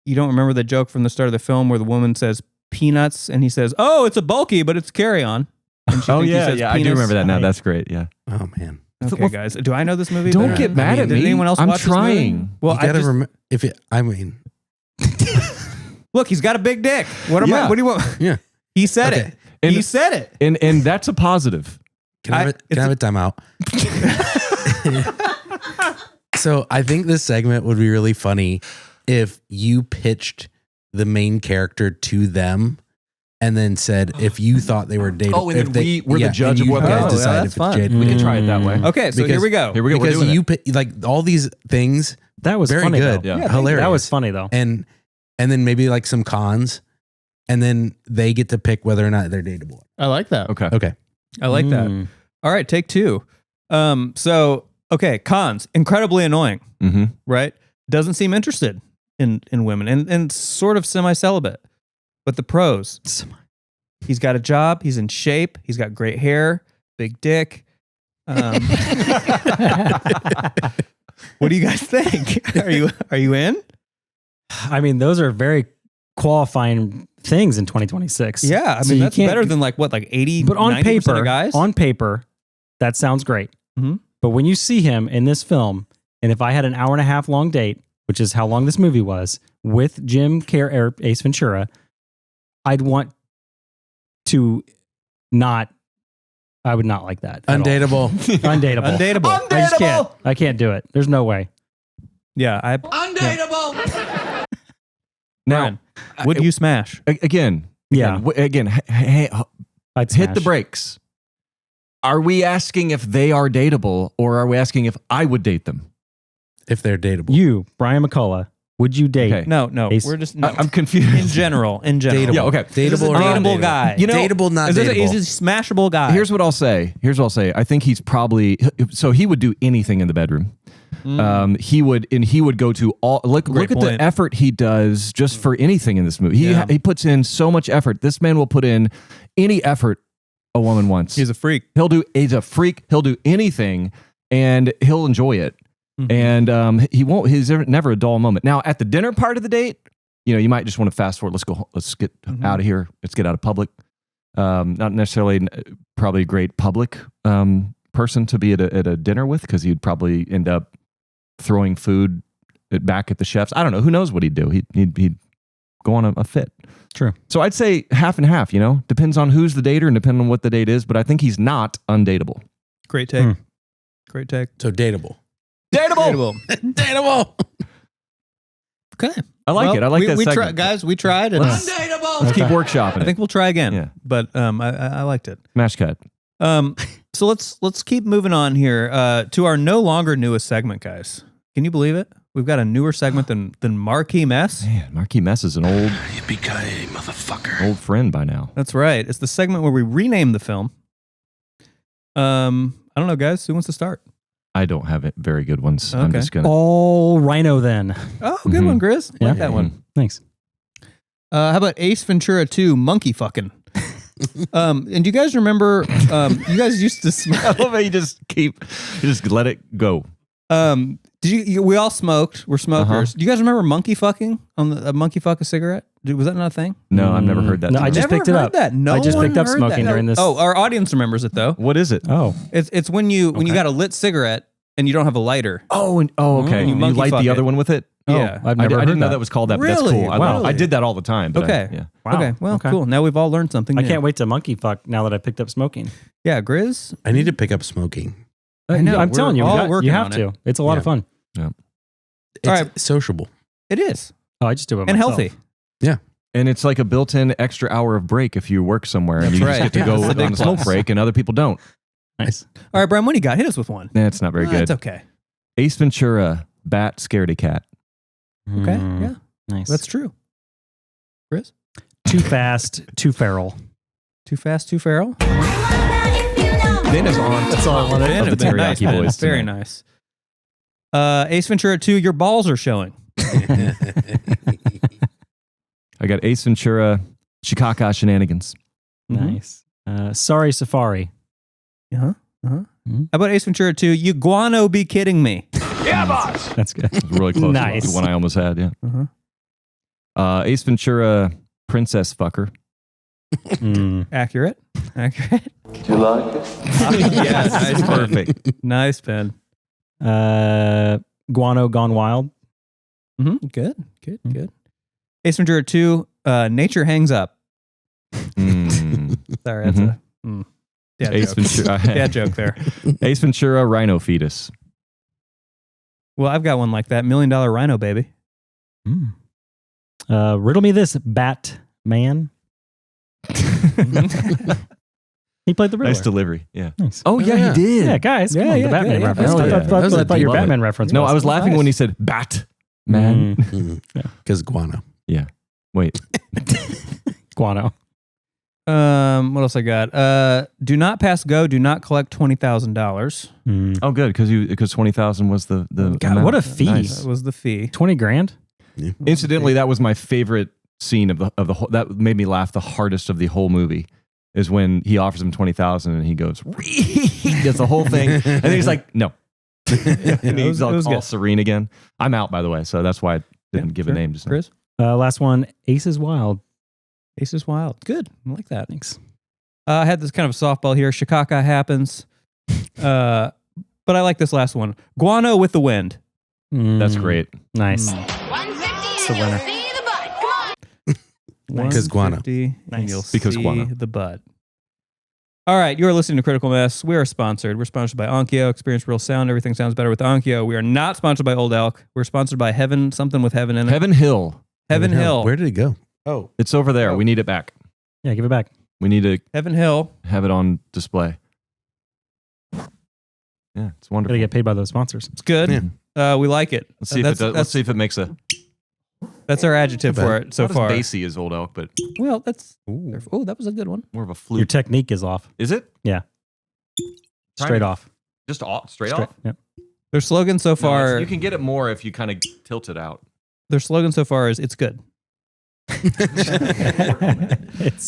You don't remember the joke from the start of the film where the woman says peanuts and he says, "Oh, it's a bulky, but it's carry-on." And she Oh thinks he yeah, says yeah. I do penis. remember that now. That's great. Yeah. oh man. Okay, guys, do I know this movie? Don't better? get mad at Did me. anyone else I'm watch this movie? trying. Well, You I gotta just remember if it. I mean, look. He's got a big dick. What am I? Yeah. What do you want? yeah. He said Okay. it. And- He said it. And that's a positive. Can I have a timeout? So I think this segment would be really funny if you pitched the main character to them and then said if you thought they were dating. Oh, and if then they, we're the judge and of you what guys they- Oh, decide yeah, if that's it's fun. Jade. We can try it that way. Okay, so here we go. Here we go. We're Because doing you it. like all these things That was very funny, good, though. Yeah. hilarious. That was funny, though. and then maybe like some cons, and then they get to pick whether or not they're dateable. I like that. Okay. Okay. I like that. All right, take 2. So okay, cons, incredibly annoying, Mm-hmm. right? Doesn't seem interested in women and sort of semi-celibate. But the pros, he's got a job, he's in shape, he's got great hair, big dick. What do you guys think? Are you in? I mean, those are very qualifying things in 2026. Yeah, I So mean you that's can't- better than like 80, But on 90% paper, of guys. that sounds great. Mhm. But when you see him in this film, and if I had an hour and a half long date, which is how long this movie was, with Jim Carrey or Ace Ventura, I'd want to not. I would not like that. Undateable. Undateable. Undateable. I just can't. I can't do it. There's no way. Yeah, Undateable. Now, Ryan, would you smash? again, Yeah. I'd hit the smash. brakes. Are we asking if they are dateable, or are we asking if I would date them? If they're dateable. You, Brian McCullough, would you date? Okay. No, Ace- we're just I'm confused. in general. Dateable. Yeah, okay. This is a Dateable or dateable non-dateable? guy. You know, dateable, not Is dateable. this a smashable guy? Here's what I'll say. I think he's probably he would do anything in the bedroom. He would go to all look at point. the effort he does just for anything in this movie. He puts in so much effort. This man will put in any effort a woman wants. He's a freak. He's a freak. He'll do anything and he'll enjoy it. And he's never a dull moment. Now at the dinner part of the date, you might just want to fast forward. Let's get out of here. Let's get out of public. Not necessarily probably a great public person to be at a dinner with, because he'd probably end up throwing food back at the chefs. I don't know. Who knows what he'd do? He'd go on a fit. True. So I'd say half and half, depends on who's the dater and depending on what the date is, but I think he's not undateable. Great take. Great take. So dateable. Dateable. Dateable. Okay. I like it. I like that we segment. guys, we tried. And Let's keep workshopping I think we'll try again. Yeah. But I liked it. Smash cut. So let's keep moving on here to our no longer newest segment, guys. Can you believe it? We've got a newer segment than Marquee Mess. Man, Marquee Mess is an old Yippee-ki-yay, motherfucker. old friend by now. That's right. It's the segment where we rename the film. I don't know, guys. Who wants to start? I don't have it very good ones. I'm Okay. just gonna. All Rhino then. Oh, good one, Grizz. Yeah. Like that one. Thanks. How about Ace Ventura 2, Monkey Fucking? And do you guys remember? You guys used to I smoke. love how you just let it go. Did you? We all smoked. We're smokers. Do you guys remember monkey fucking on the monkey fuck a cigarette? Was that not a thing? No, I've never heard that. No, I term. just Never picked it heard up. That. No I just one picked up heard smoking that. during this. Oh, our audience remembers it though. What is it? Oh. It's when you Okay. got a lit cigarette and you don't have a lighter. Okay. You You monkey light fuck the it. other one with it? Yeah. I've never I heard didn't know that. that was called that. But Really? that's cool. Wow. I did that all the time. But Okay. yeah. Wow. Okay. Well, Okay. cool. Now we've all learned something. I new. can't wait to monkey fuck now that I picked up smoking. Yeah, Grizz. I need to pick up smoking. I know, I'm we're telling you, all working you have on to. it. It's a lot of fun. It's All right. sociable. It is. Oh, I just do it And myself. healthy. And it's like a built-in extra hour of break if you work somewhere and That's you right. just get to Yeah, go that's the on big a smoke plus. break and other people don't. Nice. All right, Brian, what do you got? Hit us with one. That's not very good. That's okay. Ace Ventura, bat, scaredy cat. Okay. Mm, Yeah, Nice. that's true. Grizz? too fast, too feral. Too fast, too feral? Then is on. That's all I wanted. Ben, Of the Ben, nice, Teriyaki Ben. Boys Very tonight. nice. Ace Ventura 2, your balls are showing. I got Ace Ventura, Chicago shenanigans. Nice. Sorry, Safari. Uh-huh. Mhm. How about Ace Ventura 2, you guano be kidding me? Yeah, boss. That's good. It was really close Nice. to the one I almost had. Yeah. Uh-huh. Ace Ventura, princess fucker. Mm. Accurate. Accurate. You like it? Yeah, nice, Ben. Perfect. Nice, Ben. Guano Gone Wild. Mm-hmm. Good, good. Ace Ventura 2, nature hangs up. Mm. Sorry, that's a dad Ace joke. Ventura. Dad joke there. Ace Ventura, rhino fetus. Well, I've got one like that. $1 Million Rhino Baby. Mm. Riddle me this, Batman. He played the Riddler. Nice delivery. Yeah. Nice. Oh, yeah, yeah. he did. Yeah, guys, come Yeah, on, yeah, the Batman yeah, reference. hell I yeah. thought, That was a I thought your deep Batman reference No, was. I was laughing nice. when he said bat man. Mm. Because guano. Wait. Guano. What else I got? Do not pass go. Do not collect $20,000. Mm. Oh, good, because 20,000 was the God, amount. what a fee. Nice. That was the fee. 20 grand? Incidentally, that was my favorite scene of the whole. That made me laugh the hardest of the whole movie. Is when he offers him 20,000 and he goes, gets the whole thing, and then he's like, no, and he's it was all good. serene again. I'm out, by the way, so that's why I didn't give sure. a name. Just now. Chris? Last one, Ace is Wild. Ace is Wild. Good. I like that. Thanks. I had this kind of a softball here. Chicago happens. But I like this last one. Guano with the wind. Mm. That's great. Nice. That's the winner. See the butt. Come on. Because guano. 150, and Nice. you'll Because see guano. the butt. All right, you are listening to Critical Mess. We are sponsored. We're sponsored by Onkyo. Experience real sound. Everything sounds better with Onkyo. We are not sponsored by Old Elk. We're sponsored by Heaven, something with Heaven in it. Heaven Hill. Heaven Hill. Where did it go? Oh, It's over there. We need it back. Yeah, give it back. We need to Heaven Hill. have it on display. Yeah, it's Gotta wonderful. get paid by those sponsors. It's good. We like it. Let's see if it does. Let's see if it makes a. That's our adjective for it so Not far. as bassy as Old Elk, but Well, that's. Oh, that was a good one. more of a Your flute. technique is off. Is it? Straight off. Just off, straight off. Yep. Their slogan so No, far. you can get it more if you kind of tilt it out. Their slogan so far is "It's good." It's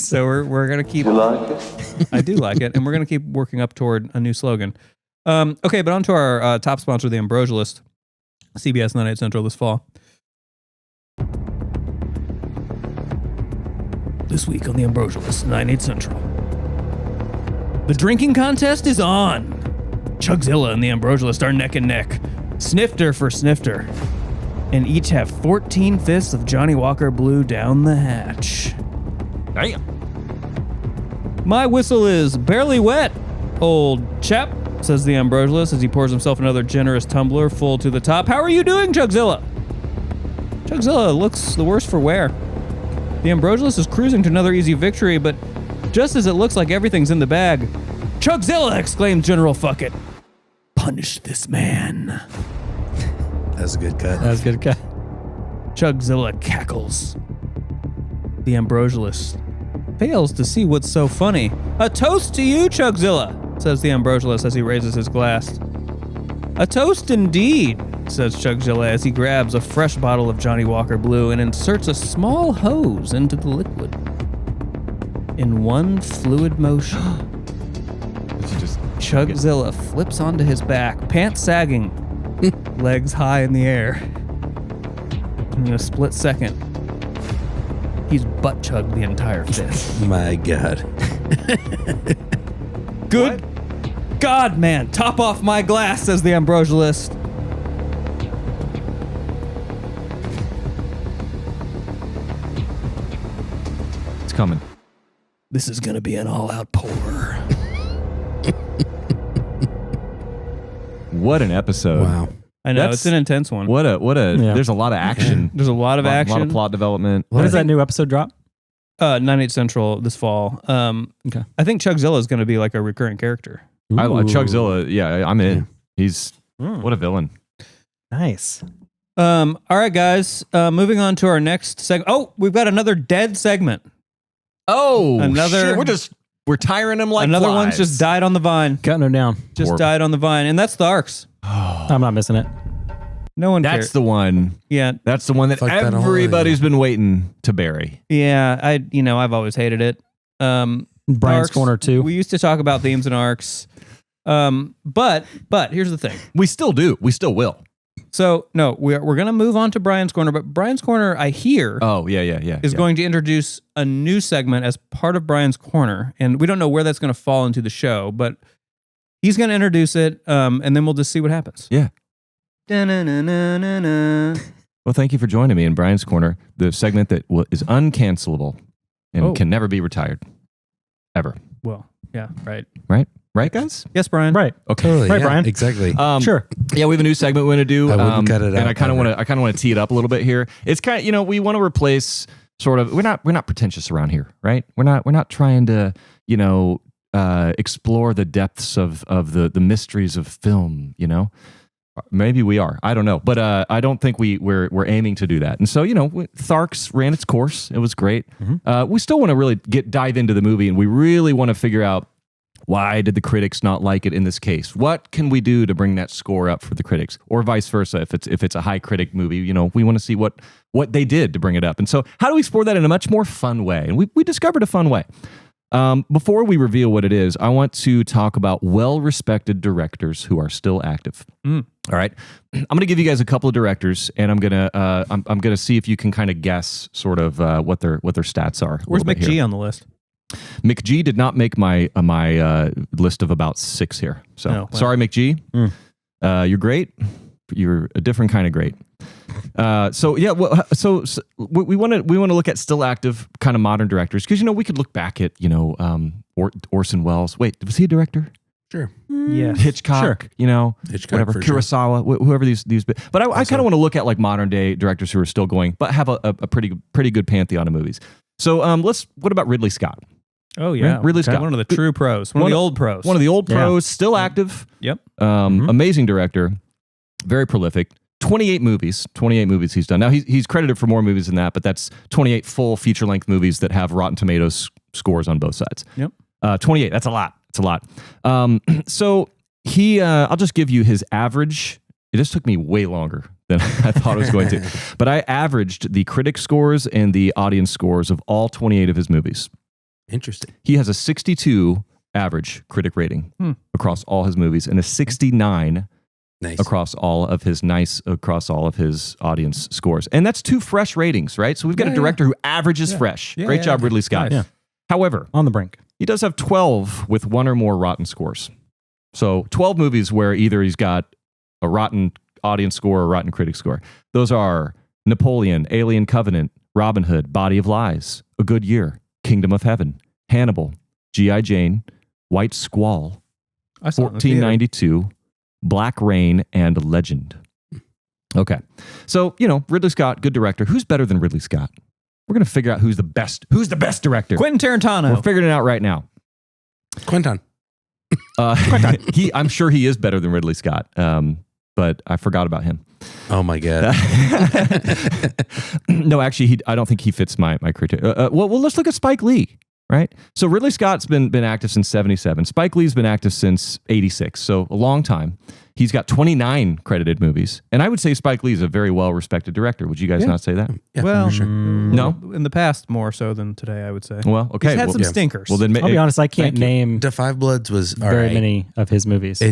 So we're gonna keep. I do like it, and we're gonna keep working up toward a new slogan. Okay, but on to our top sponsor, the Ambrosialist, CBS 98 Central this fall. This week on the Ambrosialist 98 Central, the drinking contest is on. Chugzilla and the Ambrosialist are neck and neck, snifter for snifter, and each have 14 fifths of Johnny Walker Blue down the hatch. Damn. My whistle is barely wet, old chap, says the Ambrosialist as he pours himself another generous tumbler full to the top. How are you doing, Chugzilla? Chugzilla looks the worse for wear. The Ambrosialist is cruising to another easy victory, but just as it looks like everything's in the bag, Chugzilla exclaims General Fuckit. Punish this man. that's a good cut. That was good cut. Chugzilla cackles. The Ambrosialist fails to see what's so funny. A toast to you, Chugzilla, says the Ambrosialist as he raises his glass. A toast indeed, says Chugzilla as he grabs a fresh bottle of Johnny Walker Blue and inserts a small hose into the liquid. In one fluid motion, Chugzilla flips onto his back, pants sagging, legs high in the air. In a split second, he's butt chugged the entire fist. My God. Good God, man. Top off my glass, says the Ambrosialist. It's coming. This is going to be an all-out pour. What an episode! Wow. I know, That's- it's an intense one. What a Yeah. There's a lot of action. There's a lot of action. A lot of plot development. When does that new episode drop? 98 Central this fall. Okay. I think Chugzilla is going to be like a recurring character. I Ooh. Chugzilla. Yeah, I'm in. He's what a villain. Nice. All right, guys. Moving on to our next segment. Oh, we've got another dead segment. Oh, Another- shit. We're tiring him like Another flies. one's just died on the vine. Cutting her down. Just Horrible. died on the vine, and that's the Arcs. I'm not missing it. No one That's cares. the one. Yeah, That's the one that Fuck that whole everybody's been waiting to bury. yeah. I've always hated it. Brian's Arcs, Corner 2. We used to talk about themes and arcs. But here's the thing. We still do. We still will. So no, we're gonna move on to Brian's Corner, but Brian's Corner, I hear, Oh, yeah. is going to introduce a new segment as part of Brian's Corner, and we don't know where that's going to fall into the show, but he's going to introduce it, and then we'll just see what happens. Yeah. Da-na-na-na-na-na. Well, thank you for joining me in Brian's Corner, the segment that is uncancelable and Oh. can never be retired. Ever. Well, yeah, right. Right, guys? Yes, Brian. Right. Okay. Totally. Right, yeah, Brian. Exactly. Sure. Yeah, we have a new segment we're going to do. I wouldn't cut it out And I kind of ever. want to tee it up a little bit here. It's kind of, we want to replace sort of, we're not pretentious around here, right? We're not trying to, explore the depths of the mysteries of film, Maybe we are. I don't know. But I don't think we're aiming to do that. And so, Tharks ran its course. It was great. We still want to really dive into the movie, and we really want to figure out, why did the critics not like it in this case? What can we do to bring that score up for the critics, or vice versa? If it's a high critic movie, we want to see what they did to bring it up. And so, how do we explore that in a much more fun way? And we discovered a fun way. Before we reveal what it is, I want to talk about well-respected directors who are still active. All right, I'm going to give you guys a couple of directors, and I'm gonna see if you can kind of guess sort of what their stats are. a Where's little bit here. McGee on the list? McGee did not make my list of about 6 here. So Oh, wow. sorry, McGee. You're great. You're a different kind of great. So yeah, well, so we want to look at still active kind of modern directors because we could look back at Orson Welles. Wait, was he a director? Sure. Yeah. Hitchcock, Hitchcock, whatever, for sure. Kurosawa, whoever these. But I kind of want to look at like modern day directors who are still going, but have a pretty good pantheon of movies. So what about Ridley Scott? Oh yeah, Ridley Scott, one of the true pros, one of the old pros, still active. Yep. Amazing director, very prolific. 28 movies he's done. Now he's credited for more movies than that, but that's 28 full feature length movies that have Rotten Tomatoes scores on both sides. Yep. 28. That's a lot. It's a lot. So I'll just give you his average. It just took me way longer than I thought it was going to, but I averaged the critic scores and the audience scores of all 28 of his movies. Interesting. He has a 62 average critic rating across all his movies and a 69 Nice. across all of his audience scores. And that's 2 fresh ratings, right? So we've got a director who averages fresh. Yeah, Great job, Ridley Scott. Nice. Yeah. However, On the brink. he does have 12 with 1 or more rotten scores. So 12 movies where either he's got a rotten audience score or a rotten critic score. Those are Napoleon, Alien Covenant, Robin Hood, Body of Lies, A Good Year, Kingdom of Heaven, Hannibal, G.I. Jane, White Squall, I saw it in the theater. 1492, Black Rain, and Legend. Okay. So, Ridley Scott, good director. Who's better than Ridley Scott? We're going to figure out who's the best director. Quentin Tarantino. We're figuring it out right now. Quentin. I'm sure he is better than Ridley Scott, but I forgot about him. Oh my God. No, actually, I don't think he fits my criteria. Well, let's look at Spike Lee, right? So Ridley Scott's been active since 1977. Spike Lee's been active since 1986, so a long time. He's got 29 credited movies, and I would say Spike Lee is a very well-respected director. Would you guys not say that? Yeah, Well, for sure. No? in the past more so than today, I would say. Well, okay. He's had well, some stinkers. well, then I'll be honest, I can't name The Five Bloods was all very right. many of his movies.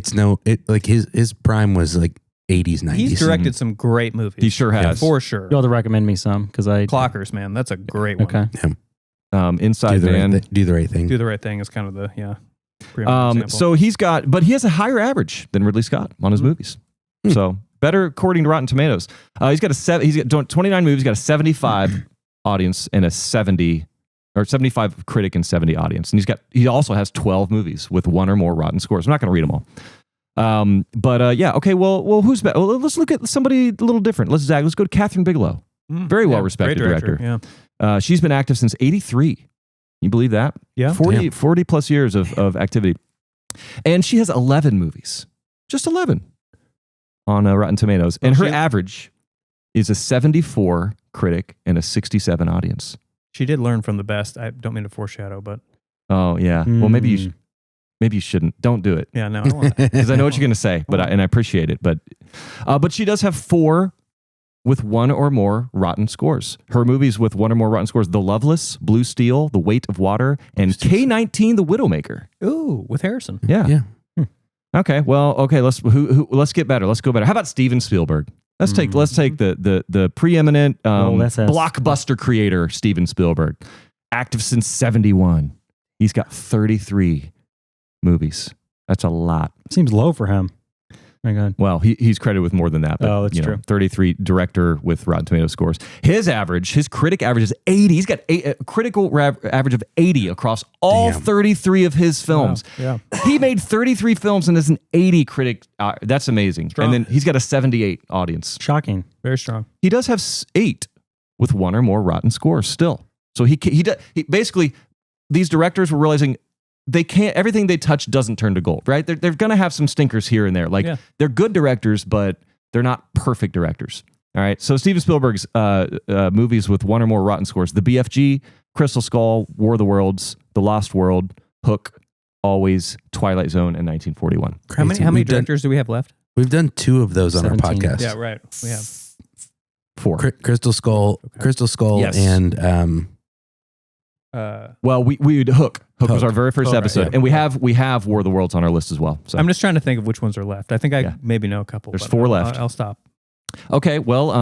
Like his prime was like 80s, 90s. He's directed some great movies. He sure has. for sure. You'll have to recommend me some because I. Clockers, man, that's a great one. Okay. Inside Man. Do the right thing. Do the Right Thing is kind of the preeminent example. So but he has a higher average than Ridley Scott on his movies. So better according to Rotten Tomatoes. He's got 29 movies, got a 75 audience and a 75 critic and 70 audience. And he also has 12 movies with 1 or more rotten scores. I'm not going to read them all. Yeah, okay. Well, who's better? Well, let's look at somebody a little different. Let's go to Catherine Bigelow. Very well respected great director. Yeah. She's been active since 1983. You believe that? Yeah. 40 plus years of activity. And she has 11 movies. Just 11 on Rotten Tomatoes. And her average is a 74 critic and a 67 audience. She did learn from the best. I don't mean to foreshadow, but Oh, yeah. Well, maybe you shouldn't. Don't do it. yeah, no, I don't want that. Because I know what you're going to say, and I appreciate it. But she does have 4 with 1 or more rotten scores. Her movies with 1 or more rotten scores: The Loveless, Blue Steel, The Weight of Water, and K-19, The Widowmaker. Ooh, with Harrison. Yeah. Yeah. Okay. Well, okay. Let's get better. Let's go better. How about Steven Spielberg? Let's take the preeminent blockbuster creator, Steven Spielberg, active since 1971. He's got 33 movies. That's a lot. Seems low for him. My God. Well, he's credited with more than that. But, that's true. 33 director with Rotten Tomatoes scores. His critic average is 80. He's got a critical average of 80 across all 33 of his films. Wow. Yeah. He made 33 films and is an 80 critic. That's amazing. Strong. And then he's got a 78 audience. Shocking. Very strong. He does have 8 with 1 or more rotten scores still. So he basically, these directors were realizing they can't, everything they touch doesn't turn to gold, right? They're going to have some stinkers here and there. They're good directors, but they're not perfect directors. All right. So Steven Spielberg's movies with 1 or more rotten scores: The BFG, Crystal Skull, War of the Worlds, The Lost World, Hook, Always, Twilight Zone, and 1941. How many directors do we have left? We've done 2 of those on our 17. podcast. Yeah, right. We have 4. Crystal Skull, Yes. and Well, we would Hook. Hook was Hook. our very first Oh, right, episode, yeah. and we have War of the Worlds on our list as well. So I'm just trying to think of which ones are left. I think I maybe know a couple. There's but 4 left. I'll stop. Okay, well,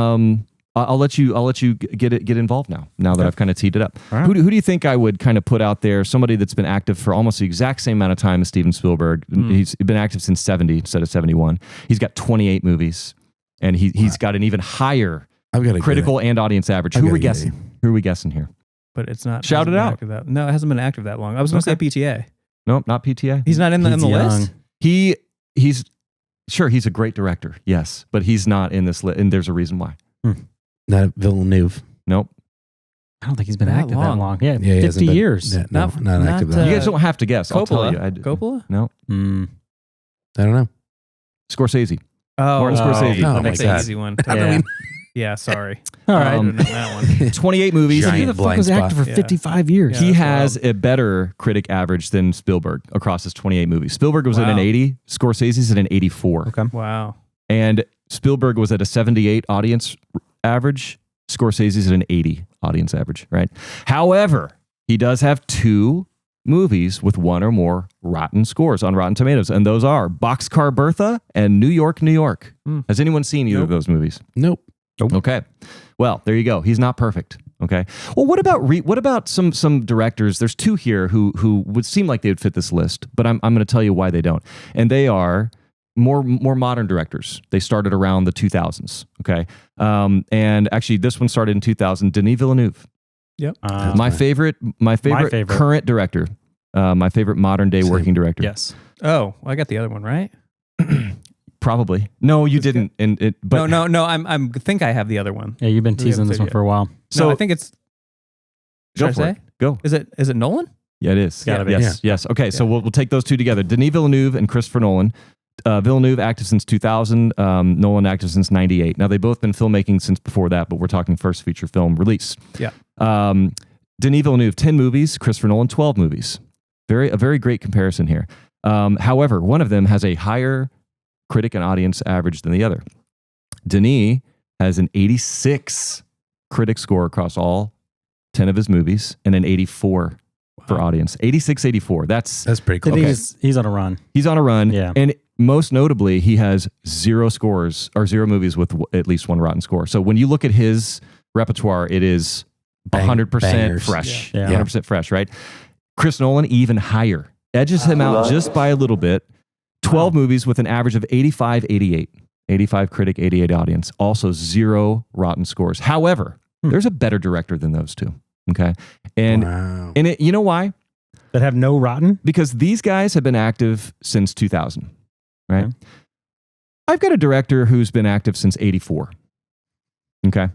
I'll let you get involved now that I've kind of teed it up. All right. Who do you think I would kind of put out there? Somebody that's been active for almost the exact same amount of time as Steven Spielberg. He's been active since 1970 instead of 1971. He's got 28 movies, and he's got an even higher I've got to critical and audience average. Who are we guessing? Who are we guessing here? But it's not. Shout it out. No, it hasn't been active that long. I was going to say PTA. Nope, not PTA. He's not in the list. He's sure he's a great director. Yes, but he's not in this list, and there's a reason why. Not Villeneuve. Nope. I don't think he's been That active long. that long. Yeah, Yeah, he 50 hasn't been- years. Yeah, no, not active. not, that You guys don't have to guess. I'll tell you. Coppola? No. I don't know. Scorsese. Oh, Martin Scorsese. Oh, that's my an God. easy one. I Yeah. mean- Yeah, sorry. All right. That one. 28 movies. Giant Who the fuck blind was spot. active for Yeah. 55 years? Yeah. He that's has a better critic average than Spielberg across his 28 movies. Spielberg was at an Wow. 80. Scorsese's at an 84. Okay. Wow. And Spielberg was at a 78 audience average. Scorsese's at an 80 audience average, right? However, he does have 2 movies with 1 or more rotten scores on Rotten Tomatoes, and those are Boxcar Bertha and New York, New York. Has anyone seen either of those movies? Nope. Okay. Well, there you go. He's not perfect. Okay. Well, what about some directors? There's 2 here who would seem like they would fit this list, but I'm going to tell you why they don't. And they are more modern directors. They started around the 2000s. Okay. And actually, this one started in 2000. Denis Villeneuve. Yep. My favorite current director. My favorite modern day working director. Yes. Oh, I got the other one, right? Probably. No, you didn't. But No. I think I have the other one. Yeah, you've been We teasing haven't this said one yet. for a while. So So I think it's. go Should for I it. say? Go. Is it Nolan? Yeah, it is. Gotta be. Yes. Yes. Okay. So we'll take those 2 together. Denis Villeneuve and Christopher Nolan. Villeneuve active since 2000. Nolan active since 98. Now they've both been filmmaking since before that, but we're talking first feature film release. Yeah. Denis Villeneuve 10 movies. Christopher Nolan 12 movies. A very great comparison here. However, one of them has a higher critic and audience average than the other. Denis has an 86 critic score across all 10 of his movies and an 84 for audience. 86, 84. That's That's pretty cool. He's on a run. he's on a run. Yeah. And most notably, he has 0 scores or 0 movies with at least 1 rotten score. So when you look at his repertoire, it is 100% bangers. fresh. Yeah. 100% fresh, right? Chris Nolan, even higher. Edges him out just by a little bit. 12 movies with an average of 85, 88. 85 critic, 88 audience. Also 0 rotten scores. However, there's a better director than those 2. Okay. And Wow. you know why? That have no rotten? Because these guys have been active since 2000, right? Okay. I've got a director who's been active since 84. Okay.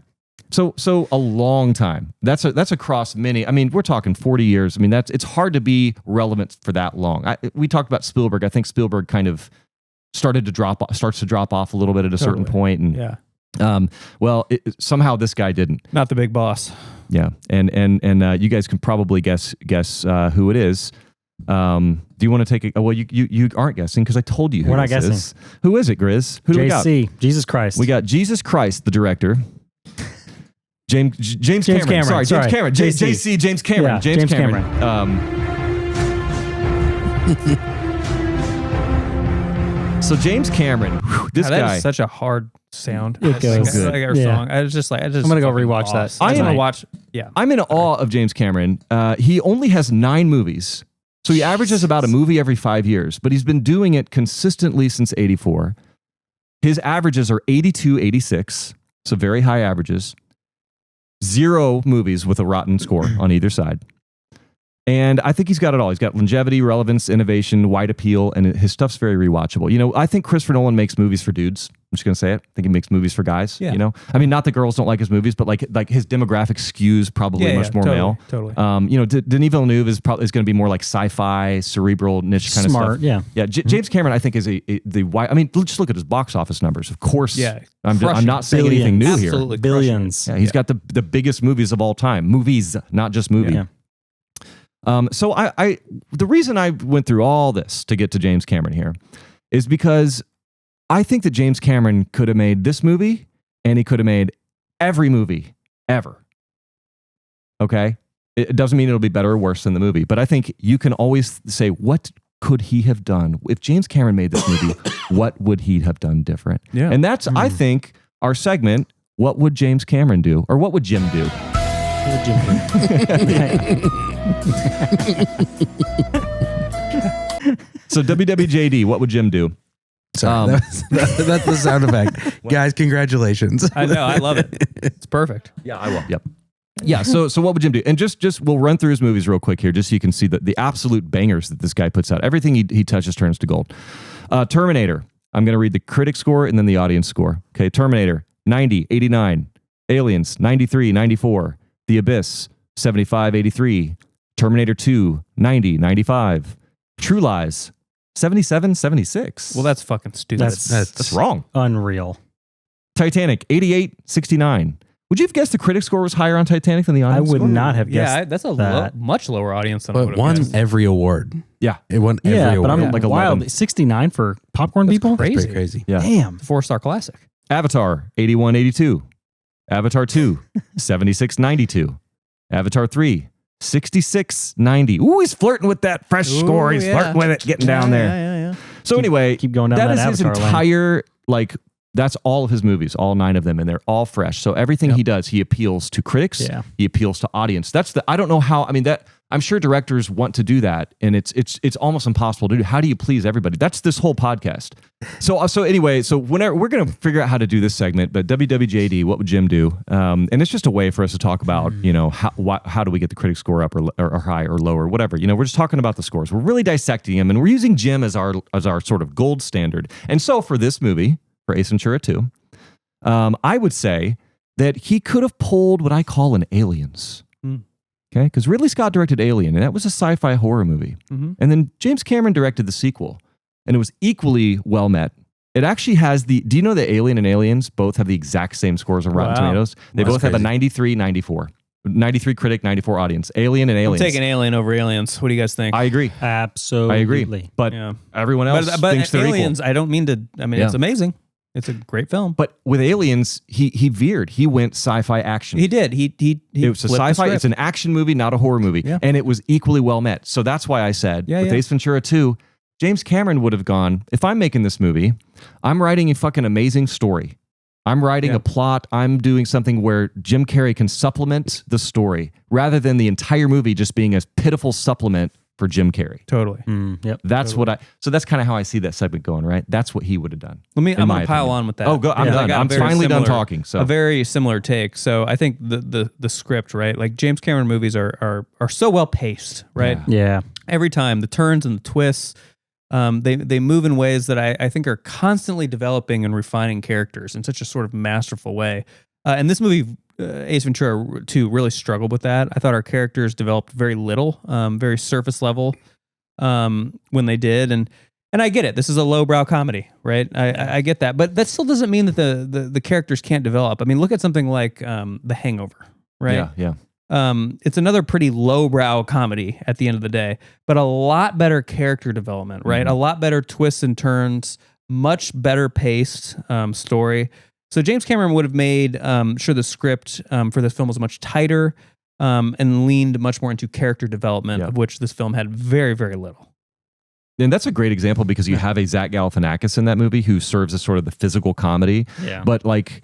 So a long time. That's across many. I mean, we're talking 40 years. I mean, it's hard to be relevant for that long. We talked about Spielberg. I think Spielberg kind of starts to drop off a little bit at a certain point, and Yeah. somehow this guy didn't. Not the big boss. Yeah, and you guys can probably guess who it is. Do you want to take a? Well, you aren't guessing because I told you who We're not this guessing. is. Who is it, Grizz? Who do we got? JC, Jesus Christ. We got Jesus Christ, the director. James Cameron. Sorry, James Cameron. JC, James Cameron. Yeah, James James Cameron. So James Cameron, this That guy. is such a hard sound. It goes. good. Like our Yeah. song. I'm gonna go rewatch that. I'm gonna tonight. watch. Yeah. I'm in awe of James Cameron. He only has 9 movies. So he averages about a movie every 5 years, but he's been doing it consistently since 84. His averages are 82, 86. So very high averages. 0 movies with a rotten score on either side. And I think he's got it all. He's got longevity, relevance, innovation, wide appeal, and his stuff's very rewatchable. You know, I think Christopher Nolan makes movies for dudes. I'm just going to say it. I think he makes movies for guys. Yeah. You know, I mean, not that girls don't like his movies, but like his demographic skews probably much more totally, male. Totally. You know, Denis Villeneuve is going to be more like sci-fi, cerebral niche kind Smart, of stuff. yeah. James Cameron, I think, is the wide. I mean, just look at his box office numbers. Of course, Yeah, I'm crushing. not saying anything new here. Absolutely Billions. Yeah, he's got the biggest movies of all time. Movies, not just movie. Yeah. So I the reason I went through all this to get to James Cameron here is because I think that James Cameron could have made this movie and he could have made every movie ever. Okay? It doesn't mean it'll be better or worse than the movie, but I think you can always say, what could he have done? If James Cameron made this movie, what would he have done different? Yeah. And that's, I think, our segment, What Would James Cameron Do? Or What Would Jim Do? So WWJD, what would Jim do? Sorry, that's the sound effect. Guys, congratulations. I know. I love it. It's perfect. Yeah, I will. Yep. Yeah. So what would Jim do? And just we'll run through his movies real quick here, just so you can see the absolute bangers that this guy puts out. Everything he touches turns to gold. Terminator. I'm going to read the critic score and then the audience score. Okay. Terminator 90, 89. Aliens 93, 94. The Abyss 75, 83. Terminator 2 90, 95. True Lies 77, 76. Well, that's fucking stupid. That's wrong. Unreal. Titanic 88, 69. Would you have guessed the critic score was higher on Titanic than the audience I would score? not have guessed. Yeah, that's a that. much lower audience than I But would have won guessed. every award. Yeah. It won every Yeah, award. but I'm like wild. 11. 69 for popcorn That's people. crazy. Pretty crazy. Yeah. Damn. 4-star classic. Avatar 81, 82. Avatar 2 76, 92. Avatar 3 66, 90. Ooh, he's flirting with that fresh score. He's flirting with it, getting down there. Yeah. So anyway, keep going down that that is his Avatar lane. entire, that's all of his movies, all 9 of them, and they're all fresh. So everything he does, he appeals to critics. Yeah. He appeals to audience. I don't know how, I'm sure directors want to do that, and it's almost impossible to do. How do you please everybody? That's this whole podcast. So anyway, whenever we're going to figure out how to do this segment, but WWJD, what would Jim do? And it's just a way for us to talk about, how do we get the critic score up or high or lower, whatever. We're just talking about the scores. We're really dissecting them, and we're using Jim as our sort of gold standard. And so for this movie, for Ace Ventura 2, I would say that he could have pulled what I call an Aliens. Okay, because Ridley Scott directed Alien, and that was a sci-fi horror movie. Mm-hmm. And then James Cameron directed the sequel, and it was equally well met. It actually has do you know that Alien and Aliens both have the exact same scores on Rotten Wow. Tomatoes? They That's both have a crazy. 93, 94. 93 critic, 94 audience. Alien and I'm Aliens. taking Alien over Aliens. What do you guys think? I agree. Absolutely. I agree. But Yeah. everyone else but thinks they're Aliens, equal. I don't mean to. I mean, Yeah. it's amazing. It's a great film. But with Aliens, he veered. He went sci-fi action. He did. He It was a flipped the sci-fi. It's script. an action movie, not a horror movie, Yeah. and it was equally well met. So that's why I said with Ace Ventura 2, James Cameron would have gone. If I'm making this movie, I'm writing a fucking amazing story. I'm writing a plot. I'm doing something where Jim Carrey can supplement the story rather than the entire movie just being a pitiful supplement for Jim Carrey. Totally. Yep. That's so that's kind of how I see that segment going, right? That's what he would have done. I'm in going my to pile opinion. on with that. Oh, go. I'm I done. got a I'm very finally done similar- talking. So a very similar take. So I think the script, right? Like James Cameron movies are so well paced, right? Yeah. Yeah. every Time the turns and the twists, they move in ways that I think are constantly developing and refining characters in such a sort of masterful way. And this movie, Ace Ventura 2, really struggled with that. I thought our characters developed very little, very surface level when they did, and I get it. This is a lowbrow comedy, right? I get that, but that still doesn't mean that the characters can't develop. I mean, look at something like The Hangover, right? Yeah. It's another pretty lowbrow comedy at the end of the day, but a lot better character development, right? Mhm. A lot better twists and turns, much better paced story. So James Cameron would have made sure the script for this film was much tighter and leaned much more into character development, Yeah. of which this film had very, very little. And that's a great example because you have a Zach Galifianakis in that movie who serves as sort of the physical comedy, Yeah. but like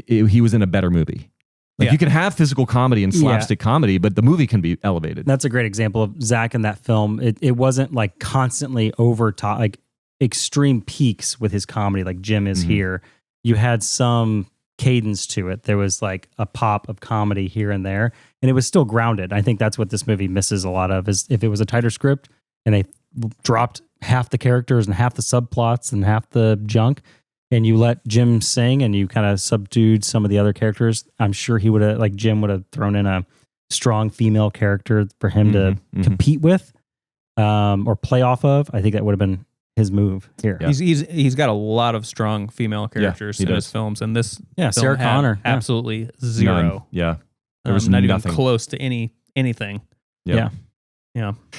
he was in a better movie. Like Yeah. you can have physical comedy and slapstick comedy, but the movie can be elevated. That's a great example of Zach in that film. It wasn't like constantly over top, like extreme peaks with his comedy, like Jim is here. You had some cadence to it. There was like a pop of comedy here and there, and it was still grounded. I think that's what this movie misses a lot of, is if it was a tighter script and they dropped half the characters and half the subplots and half the junk, and you let Jim sing and you kind of subdued some of the other characters, I'm sure he would have, like Jim would have thrown in a strong female character for him to compete with or play off of. I think that would have been his move here. Yeah. He's got a lot of strong female characters he in his does. films, and this Yeah, film Sarah had Connor. Yeah. absolutely zero. None. Yeah. There was not nothing. even close to anything. Yeah.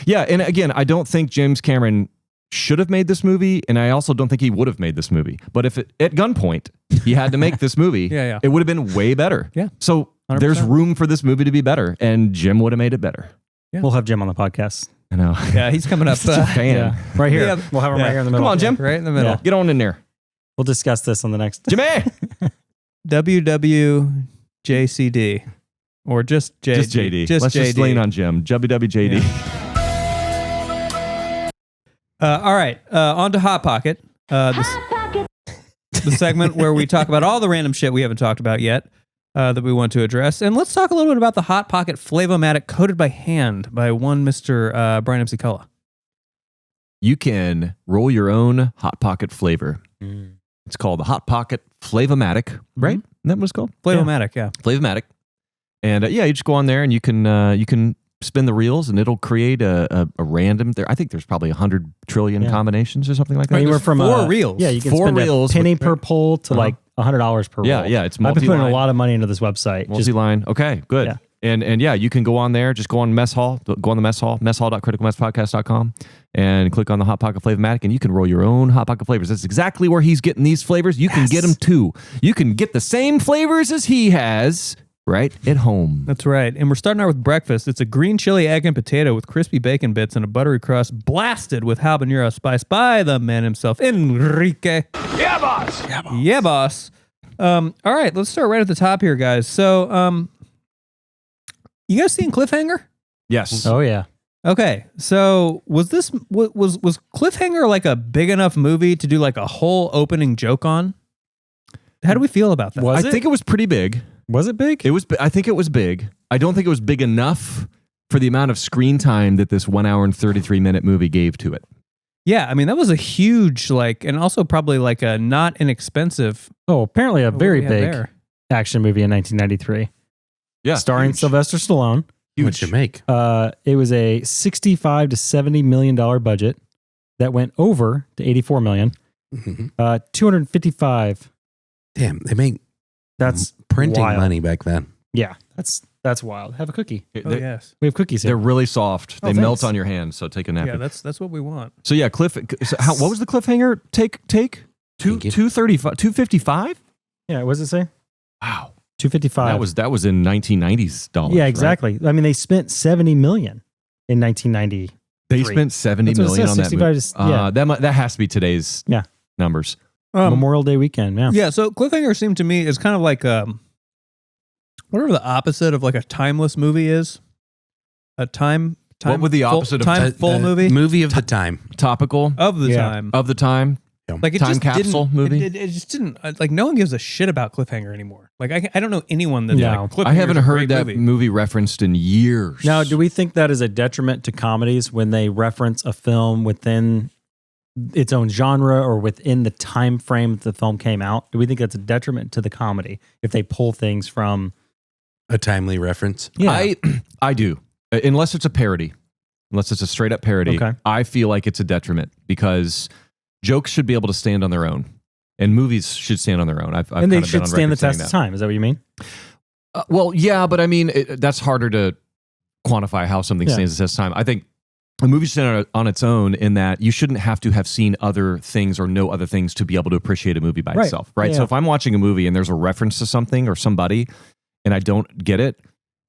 Yeah, and again, I don't think James Cameron should have made this movie, and I also don't think he would have made this movie. But if at gunpoint he had to make this movie, Yeah. it would have been way better. Yeah. So 100%. there's room for this movie to be better, and Jim would have made it better. Yeah. We'll have Jim on the podcast. I know. Yeah, he's coming up. Such a fan. Yeah. Right here. Yeah. We'll have him Yeah. right here in the Come middle. on, Jim. right in the middle. Yeah. Get on in there. We'll discuss this on the next. Jimmy! WWJCD. Or just JD. Just JD. Just Let's JD. just lean on Jim. WWJD. All right. On to Hot Pocket. The segment where we talk about all the random shit we haven't talked about yet that we want to address. And let's talk a little bit about the Hot Pocket Flavomatic coated by hand by one Mr. Brian MC Callow. You can roll your own Hot Pocket flavor. It's called the Hot Pocket Flavomatic, right? Isn't that what it's called? Flavomatic, yeah. Flavomatic. And you just go on there and you can spin the reels and it'll create a random. I think there's probably 100 trillion combinations or something like that. Anywhere from 4 reels. Yeah, you can 4 spend reels a penny with- per pull to like $100 per roll. Yeah, it's I've been putting a multi-line. lot of money into this website. Multi-line. Okay, good. Yeah. And you can go on there, just go on Mess Hall, go on the Mess Hall, messhall.criticalmesspodcast.com, and click on the Hot Pocket Flavomatic, and you can roll your own Hot Pocket flavors. That's exactly where he's getting these flavors. You can get them too. You can get the same flavors as he has right at home. That's right. And we're starting out with breakfast. It's a green chili, egg, and potato with crispy bacon bits and a buttery crust blasted with habanero spice by the man himself, Enrique. Yeah, boss. Yeah, boss. All right, let's start right at the top here, guys. So, you guys seen Cliffhanger? Yes. Oh yeah. Okay, so was Cliffhanger like a big enough movie to do like a whole opening joke on? How do we feel about that? Was I it? think it was pretty big. Was it big? It was. I think it was big. I don't think it was big enough for the amount of screen time that this 1 hour and 33-minute movie gave to it. Yeah, I mean that was a huge and also probably like a not inexpensive. Oh, apparently a what very we had big there. action movie in 1993. Yeah, Starring huge. Sylvester Stallone. What'd you make? It was a $65 to $70 million budget that went over to $84 million. Mhm. 255. Damn, they make That's printing wild. money back then. Yeah, that's wild. Have a cookie. Oh yes, We have cookies They're here. really soft. Oh, They melt thanks. on your hand. So take a nap. yeah. That's what we want. So yeah, what was the cliffhanger? Take Thank you. 235, 255. Yeah, what does it say? Wow, 255. that was in 1990s dollars. Yeah, right? exactly. I mean, they spent $70 million in 1990. They Three. spent 70 That's what it million says, on that 65 movie. to- yeah. That has to be today's numbers. Memorial Day weekend. Yeah. Yeah, so Cliffhanger seemed to me is kind of like whatever the opposite of like a timeless movie is. A time What would the full- opposite of time full movie Movie of the time. Topical of the Yeah. time? of the time. Like it Time just capsule didn't, movie? It just didn't like no one gives a shit about Cliffhanger anymore. Like I don't know anyone that's No. like Cliffhanger's I haven't a heard great that movie. movie referenced in years. Now, do we think that is a detriment to comedies when they reference a film within its own genre or within the time frame that the film came out? Do we think that's a detriment to the comedy if they pull things from? A timely reference. Yeah. I do. Unless it's a parody. Unless it's a straight up parody. Okay. I feel like it's a detriment because jokes should be able to stand on their own. And movies should stand on their own. I've and they kind of been should on stand the record saying test of that. time. Is that what you mean? Well, yeah, but I mean, that's harder to quantify how something Yeah. stands the test of time. I think a movie should stand on its own in that you shouldn't have to have seen other things or know other things to be able to appreciate a movie by Right. itself, right? Yeah. So if I'm watching a movie and there's a reference to something or somebody and I don't get it,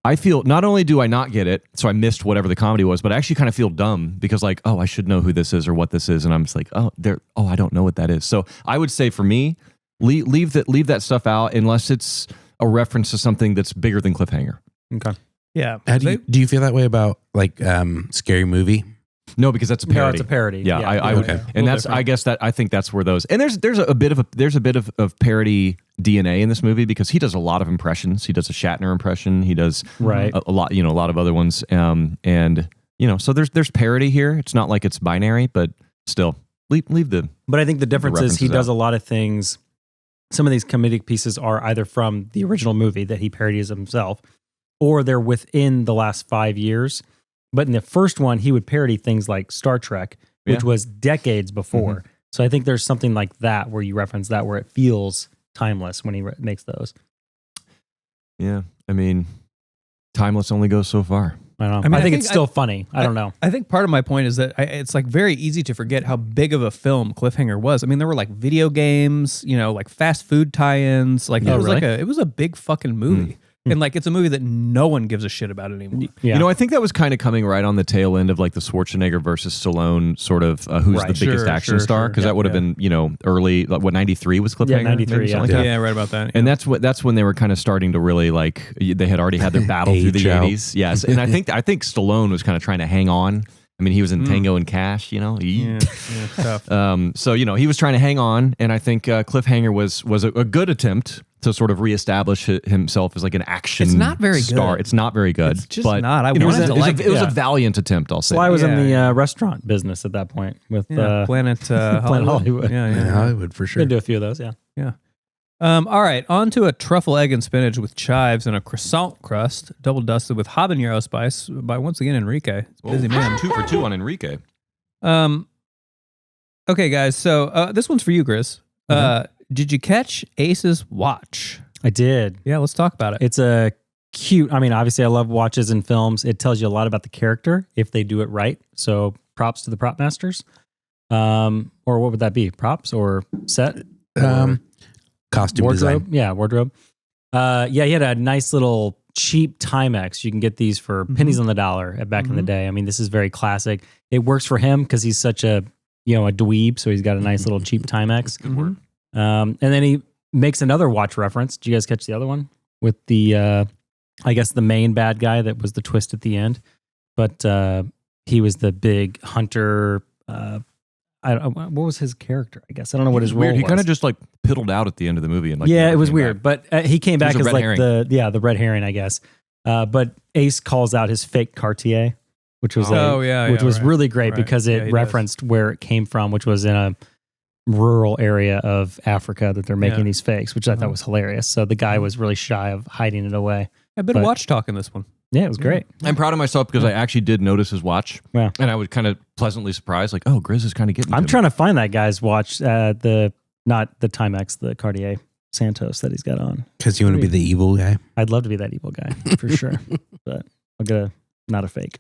I feel not only do I not get it, so I missed whatever the comedy was, but I actually kind of feel dumb because like, oh, I should know who this is or what this is, and I'm just like, oh, I don't know what that is. So I would say for me, leave that stuff out unless it's a reference to something that's bigger than Cliffhanger. Okay. Yeah. How do you feel that way about like Scary Movie? No, because that's a parody. No, it's a parody. Yeah, I would, okay. and that's I guess that I think that's where those and there's a bit of parody DNA in this movie because he does a lot of impressions. He does a Shatner impression. He does Right. a lot, a lot of other ones. And so there's parody here. It's not like it's binary, but still leave the. But I think the difference is he references does out. a lot of things. Some of these comedic pieces are either from the original movie that he parodies himself, or they're within the last 5 years. But in the first one, he would parody things like Star Trek, which Yeah. was decades before. So I think there's something like that where you reference that where it feels timeless when he makes those. Yeah, I mean, timeless only goes so far. I don't know. I mean, I I think think it's still funny. I don't know. I think part of my point is that it's like very easy to forget how big of a film Cliffhanger was. I mean, there were like video games, like fast food tie-ins. Like Oh, it was really? it was a big fucking movie. And like it's a movie that no one gives a shit about anymore. Yeah. I think that was kind of coming right on the tail end of like the Schwarzenegger versus Stallone sort of who's Right. the biggest Sure, action sure, star sure. because Yeah, that would have been early like what 93 was Cliffhanger. Yeah, 93, maybe, yeah. something like that. Yeah, right about that. And that's when they were kind of starting to really like they had already had their battle through the Age out. 80s. Yes, and I think Stallone was kind of trying to hang on I mean, he was in Tango and Cash, you know. Yeah, tough. So he was trying to hang on, and I think Cliffhanger was a good attempt to sort of reestablish himself as like an action. It's not very star. good. It's not very good. It's just but not. I it was wanted to like it was a yeah. valiant attempt. I'll say. Well, I was in the Yeah. restaurant business at that point with Planet Hollywood. Hollywood. Hollywood for We're sure. gonna do a few of those. Yeah. Yeah. All right, on to a truffle egg and spinach with chives and a croissant crust, double dusted with habanero spice by once again Enrique. Busy man. 2 for 2 on Enrique. Okay, guys. So this one's for you, Grizz. Did you catch Ace's watch? I did. Yeah, let's talk about it. It's a cute. I mean, obviously, I love watches in films. It tells you a lot about the character if they do it right. So, props to the prop masters. Or what would that be? Props or set? Costume Wardrobe. design. Yeah, wardrobe. Yeah, he had a nice little cheap Timex. You can get these for pennies on the dollar back in the day. I mean, this is very classic. It works for him because he's such a dweeb. So he's got a nice little cheap Timex. Good word. And then he makes another watch reference. Did you guys catch the other one with the, I guess the main bad guy that was the twist at the end, but he was the big hunter. What was his character? I guess I don't know what his role Weird. was. He kind of just like piddled out at the end of the movie, and like yeah, never it was came weird, back. but he came back was a as red like herring. the red herring, I guess. But Ace calls out his fake Cartier, which was was right. really great Right. because Yeah, it he referenced where it came from, which was in a rural area of Africa that they're making Yeah. these fakes, which I thought was hilarious. So the guy was really shy of hiding it away. A bit of but- watch talk in this one. Yeah, it was great. I'm proud of myself because I actually did notice his watch, Yeah. and I was kind of pleasantly surprised. Like, oh, Grizz is kind of getting. I'm to me. trying to find that guy's watch, not the Timex, the Cartier Santos that he's got on. Because you want to be the evil guy. I'd love to be that evil guy for sure, but I'll get not a fake.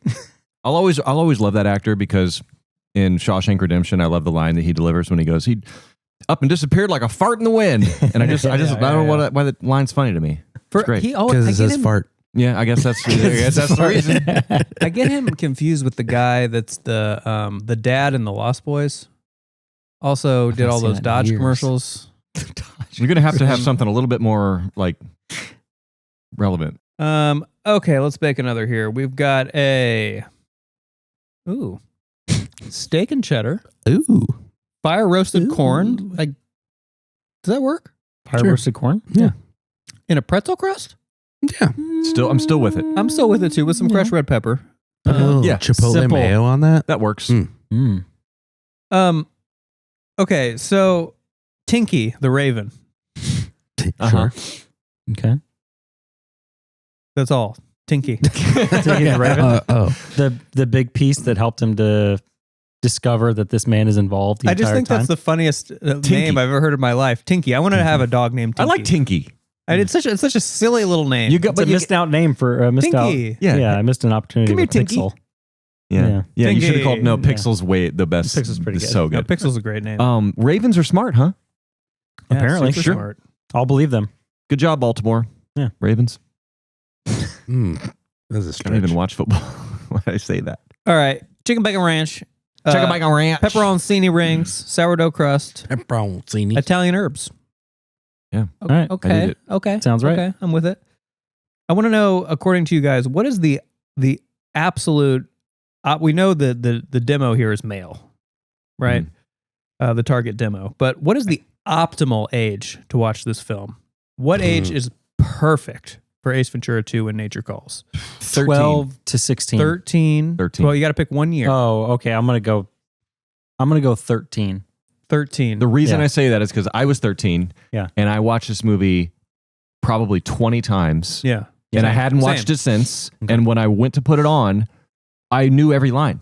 I'll always love that actor because in Shawshank Redemption, I love the line that he delivers when he goes, "He up and disappeared like a fart in the wind," and I don't know why the line's funny to me. It's great. Because it says fart. Yeah, I guess that's the reason. I get him confused with the guy that's the dad in the Lost Boys. Also did all seen those that in Dodge years. commercials. You're gonna have to have something a little bit more like relevant. Okay, let's make another here. We've got a steak and cheddar, Ooh. fire roasted corn. Like, does that work? Fire roasted corn? Yeah. In a pretzel crust? Yeah. I'm still with it. I'm still with it too, with some crushed red pepper. Put a little yeah, Chipotle simple. mayo on that. That works. Mm. Okay, so Tinky the Raven. Uh-huh. Okay. That's all. Tinky. Tinky the Raven? Oh. The big piece that helped him to discover that this man is involved the I just entire think time. that's the funniest name I've ever heard in my life. Tinky. I wanted to have a dog named I Tinky. like Tinky. It's such a silly little name. You got, It's a missed out name for missed Tinky. out. Yeah, I missed an opportunity Come here, with Tinky. Pixel. Yeah. You Tinky. should have called Yeah. Pixel's way the best. Pixel's pretty It's good. So No, good. Pixel's a great name. Ravens are smart, huh? Yeah, apparently. super Sure. smart. I'll believe them. Good job, Baltimore. Yeah. Ravens. That's a I don't stretch. even watch football. Why did I say that? All right, chicken bacon ranch. Check out on ranch. Pepperoncini rings, sourdough crust, Pepperoncini. Italian herbs. Yeah. All right. I did Okay. it. Okay. Sounds right. Okay. I'm with it. I want to know, according to you guys, what is the absolute? We know the demo here is male, right? The target demo. But what is the optimal age to watch this film? What age is perfect for Ace Ventura 2 When Nature Calls? 13. 12 to 16. 13. 13. Well, you got to pick 1 year. Oh, okay. I'm gonna go 13. 13. The reason Yeah. I say that is because I was 13. Yeah. And I watched this movie probably 20 times. Yeah. And I Same. hadn't watched Same. it since. Okay. And when I went to put it on, I knew every line.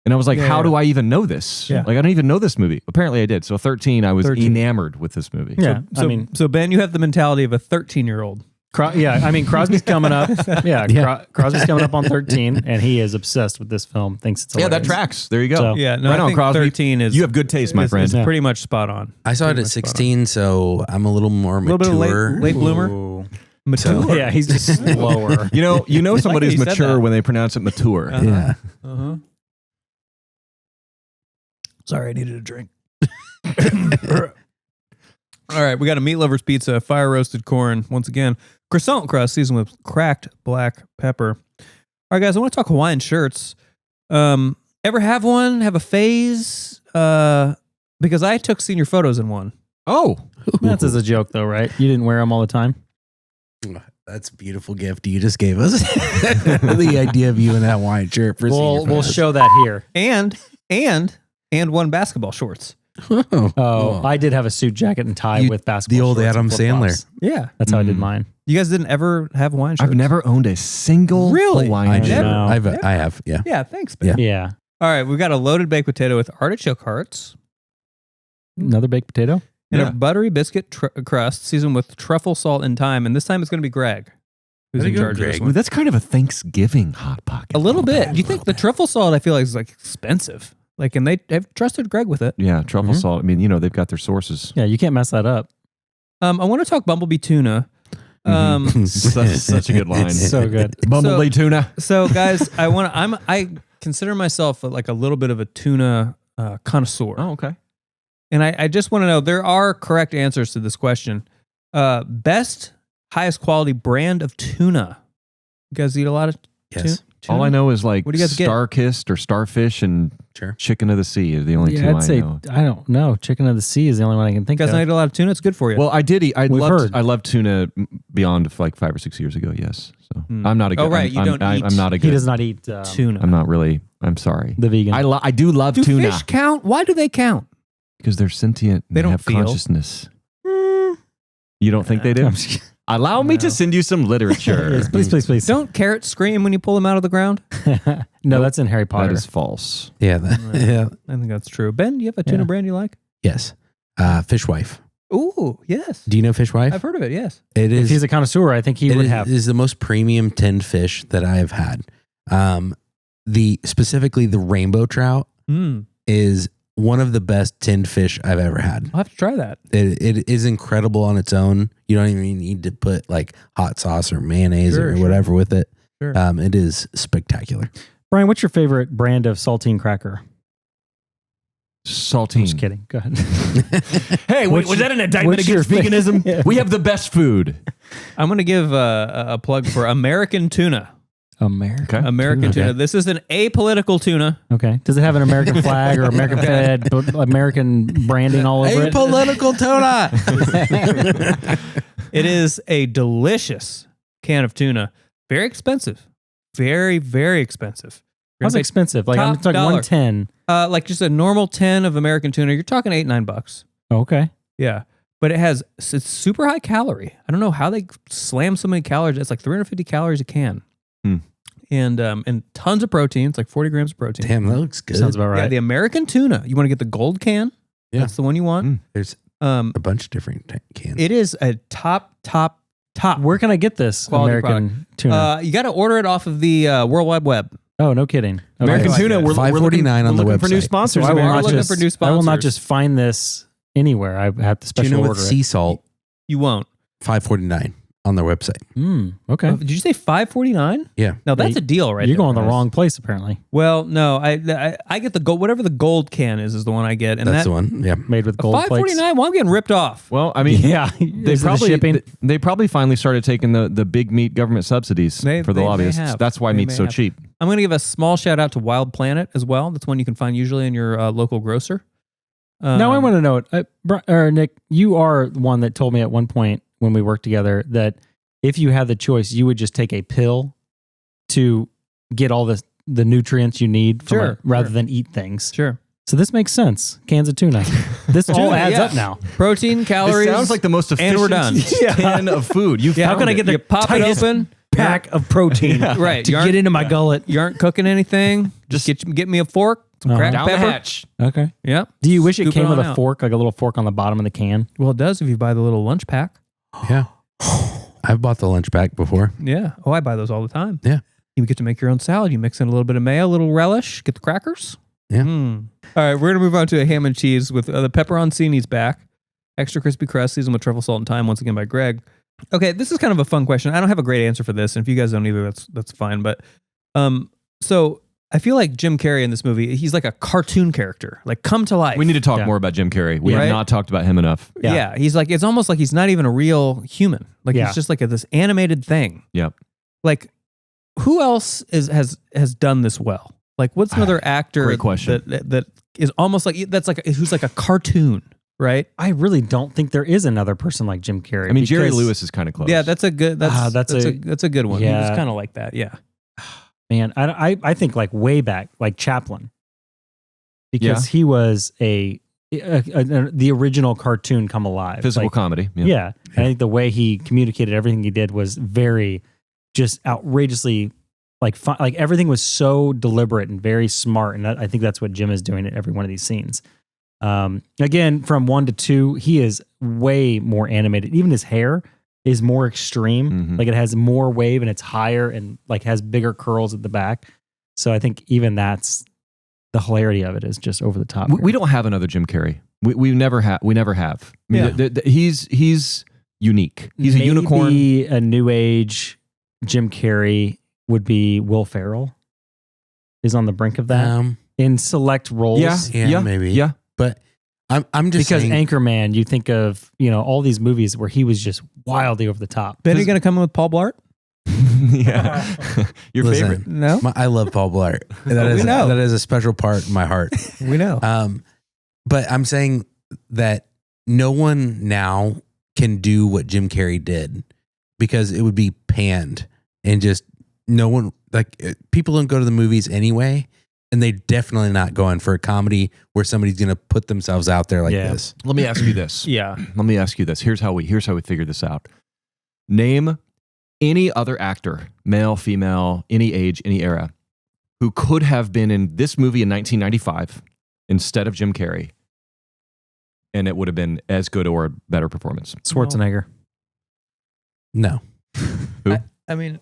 And I was like, Yeah, how yeah. do I even know this? Yeah. Like, I don't even know this movie. Apparently I did. So 13, I was 13. enamored with this movie. Yeah. So, I mean, so Ben, you have the mentality of a 13-year-old. I mean, Crosby's coming up. Yeah. Crosby's coming up on 13, and he is obsessed with this film. Thinks it's Yeah, that hilarious. tracks. There you go. So- Yeah, no, Right I on, think Crosby. 13 is. You have good taste, my is friend. pretty much spot on. I saw it Pretty at much spot on. 16, so I'm a little more A little bit of mature. late bloomer. Ooh. Mature. Yeah, he's just slower. You know somebody's you said mature that. when they pronounce it mature. Yeah. Uh-huh. Sorry, I needed a drink. All right, we got a meat lover's pizza, fire roasted corn, once again, croissant crust seasoned with cracked black pepper. All right, guys, I want to talk Hawaiian shirts. Ever have one? Have a phase? Because I took senior photos in one. Oh, That's as a joke, though, right? You didn't wear them all the time. That's a beautiful gift you just gave us. The idea of you in that Hawaiian shirt. For We'll senior photos. show that here. And one basketball shorts. Oh, I did have a suit jacket and tie with basketball. the old shorts Adam and flip-flops. Sandler. Yeah. That's how I did mine. You guys didn't ever have Hawaiian shirts? I've never owned a single Really? Hawaiian I shirt. did. No. I have. Yeah. Yeah, thanks, man. Yeah. All right, we've got a loaded baked potato with artichoke hearts Another baked potato? and Yeah. a buttery biscuit crust seasoned with truffle, salt, and thyme. And this time it's going to be Greg who's in charge of this Ooh, one. that's kind of a Thanksgiving hot pocket. A little bit. You think the truffle salt, I feel like, is like expensive. Like, and they have trusted Greg with it. Yeah, truffle salt. I mean, they've got their sources. Yeah, you can't mess that up. I want to talk Bumblebee Tuna. Such a good line. It's so good. Bumblebee Tuna. So, guys, I consider myself like a little bit of a tuna connoisseur. Oh, okay. And I just want to know, there are correct answers to this question. Best, highest quality brand of tuna. You guys eat a lot of Yes. tuna? All I know is like What do you guys get? Star-kissed or starfish and Sure. chicken of the sea are the only two Yeah, I'd I say, know. I don't know. Chicken of the sea is the only one I can You think guys of. not eat a lot of tuna? It's good for you. Well, I did eat. I We've heard. loved tuna beyond like 5 or 6 years ago. Yes, so I'm not a good. Oh, right, you don't eat- I'm not a He good. does not eat tuna. I'm not really. I'm sorry. the vegan. I do love Do tuna fish count? Why do they count? because they're sentient. And They don't have feel. consciousness. You don't think they do? I'm just- Allow me to send you some literature. Yes, please, please, please. Don't carrots scream when you pull them out of the ground? No, that's in Harry That Potter. is false. Yeah. Yeah. I think that's true. Ben, do you have a tuna Yeah. brand you like? Yes. Fishwife. Ooh, yes. Do you know Fishwife? I've heard of it, yes. It If is. he's a connoisseur, I think he It would is, have. is the most premium tinned fish that I have had. Specifically the rainbow trout is one of the best tinned fish I've ever had. I'll have to try that. It is incredible on its own. You don't even need to put like hot sauce or mayonnaise Sure, or sure. whatever with it. Sure. It is spectacular. Brian, what's your favorite brand of saltine cracker? Saltine. I'm just kidding. Go ahead. Hey, wait, What's was your- that an indictment what's your against veganism? Yeah. We have the best food. I'm going to give a plug for American tuna. American. Okay. American tuna. This is an apolitical tuna. Okay. Does it have an American flag or American fed, American branding all over it? Apolitical tuna. It is a delicious can of tuna. Very expensive. Very, very expensive. You're How's gonna pay, expensive? Like I'm top talking dollar. 110. like just a normal 10 of American tuna. You're talking $8-9. Okay. Yeah. But it's super high calorie. I don't know how they slam so many calories. It's like 350 calories a can. And tons of protein. It's like 40 grams of protein. Damn, that looks good. Sounds about right. Yeah, the American tuna. You want to get the gold can? Yeah. That's the one you want. There's Um, a bunch of different cans. it is a top. Where can I get this Quality American tuna? You got to order it off of the World Wide Web. Oh, no kidding. American Okay. tuna. We're $5.49 on the looking for new website. sponsors. So I will We're not looking just for new I will not sponsors. just find this anywhere. I have to special Tuna with order sea salt, You won't. $5.49 on their website. it. Okay. Did you say $5.49? Yeah. No, that's a deal, right? You're there, going the guys. wrong place apparently. Well, no, I get the gold. Whatever the gold can is the one I get, and That's that the one. Yeah. Made with gold $5.49. plates. Well, I'm getting ripped off. Well, I mean, Yeah. they Is it the probably shipping. they probably finally started taking the big meat government subsidies They for the may lobbyists. have. That's why They meat's may so have. cheap. I'm going to give a small shout out to Wild Planet as well. That's one you can find usually in your local grocer. Now I want to know, Nick, you are one that told me at one point when we worked together that if you had the choice, you would just take a pill to get all the nutrients you need from Sure, it rather sure. than eat things. Sure. So this makes sense. Cans of tuna. This all Tuna, adds yeah. up now. Protein, calories. It sounds like the most efficient and we're done. can of food. You Yeah, How can I get the you pop it tightest open? pack of protein Right. to You aren't- get into my gullet? You aren't cooking anything. Just get me a fork, some cracked down the pepper. hatch. Okay. Yep. Do you wish it Scoop came with on a out. fork, like a little fork on the bottom of the can? Well, it does if you buy the little lunch pack. Yeah. I've bought the lunch pack before. Yeah. Oh, I buy those all the time. Yeah. You get to make your own salad. You mix in a little bit of mayo, a little relish, get the crackers. Yeah. Mm. All right, we're going to move on to a ham and cheese with the pepperoncini's back. Extra crispy crust, seasoned with truffle salt and thyme, once again by Greg. Okay, this is kind of a fun question. I don't have a great answer for this, and if you guys don't either, that's fine. But so I feel like Jim Carrey in this movie, he's like a cartoon character, like come to life. We need to talk Yeah. more about Jim Carrey. We Right? have not talked about him enough. Yeah. He's like, it's almost like he's not even a real human. Like Yeah. he's just like this animated thing. Yep. Like, who else has done this well? Like, what's another actor Great question. that is almost like who's like a cartoon, right? I really don't think there is another person like Jim Carrey. I mean, Jerry because- Lewis is kind of close. Yeah, that's a good. That's a good one. yeah. He's kind of like that. Yeah. Man, I think like way back, like Chaplin, because he was the original cartoon come alive. physical Like, comedy. Yeah. And I think the way he communicated everything he did was very just outrageously like fun. Like everything was so deliberate and very smart. And I think that's what Jim is doing at every one of these scenes. Again, from 1 to 2, he is way more animated. Even his hair is more extreme. Mhm. Like it has more wave and it's higher and like has bigger curls at the back. So I think even that's the hilarity of it is just over the top. We don't have another Jim Carrey. We never have. We never have. I mean, he's unique. He's a unicorn. Maybe a new age Jim Carrey would be Will Ferrell. Is on the brink of that in select roles. Yeah, maybe. Yeah. But I'm just Because saying, Anchorman, you think of all these movies where he was just wildly over the top. Ben, are you going to come in with Paul Blart? Yeah. Your listen, favorite. No, I love Paul Blart. We know. That is a special part in my heart. we know. But I'm saying that no one now can do what Jim Carrey did because it would be panned and just no one, like, people don't go to the movies anyway, and they're definitely not going for a comedy where somebody's going to put themselves out there like this. Let me ask you this. Yeah. Let me ask you this. Here's how we figure this out. Name any other actor, male, female, any age, any era, who could have been in this movie in 1995 instead of Jim Carrey, and it would have been as good or a better performance. Schwarzenegger. No. Who? I mean,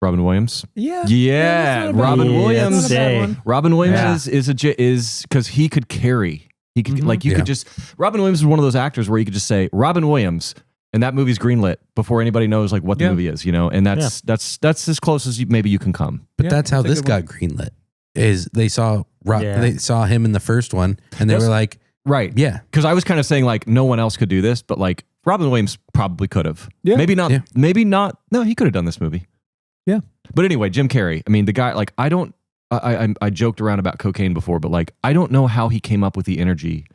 Robin Williams. yeah. Yeah, that's not a bad Robin one. Williams. That's not a bad one. Robin Williams Yeah. is because he could carry. He could you Yeah. could just. Robin Williams is one of those actors where you could just say Robin Williams, and that movie's greenlit before anybody knows like what the Yeah. movie is, and that's as close as maybe you can come. But Yeah, that's how that's a this good got greenlit. Is they saw they saw him in the first one, and they That's- were like, Right. yeah, Because I was kind of saying like no one else could do this, but like Robin Williams probably could have. Yeah. Maybe not. Yeah. Maybe not. No, he could have done this movie. Yeah. But anyway, Jim Carrey. I mean, the guy. Like, I joked around about cocaine before, but like, I don't know how he came up with the energy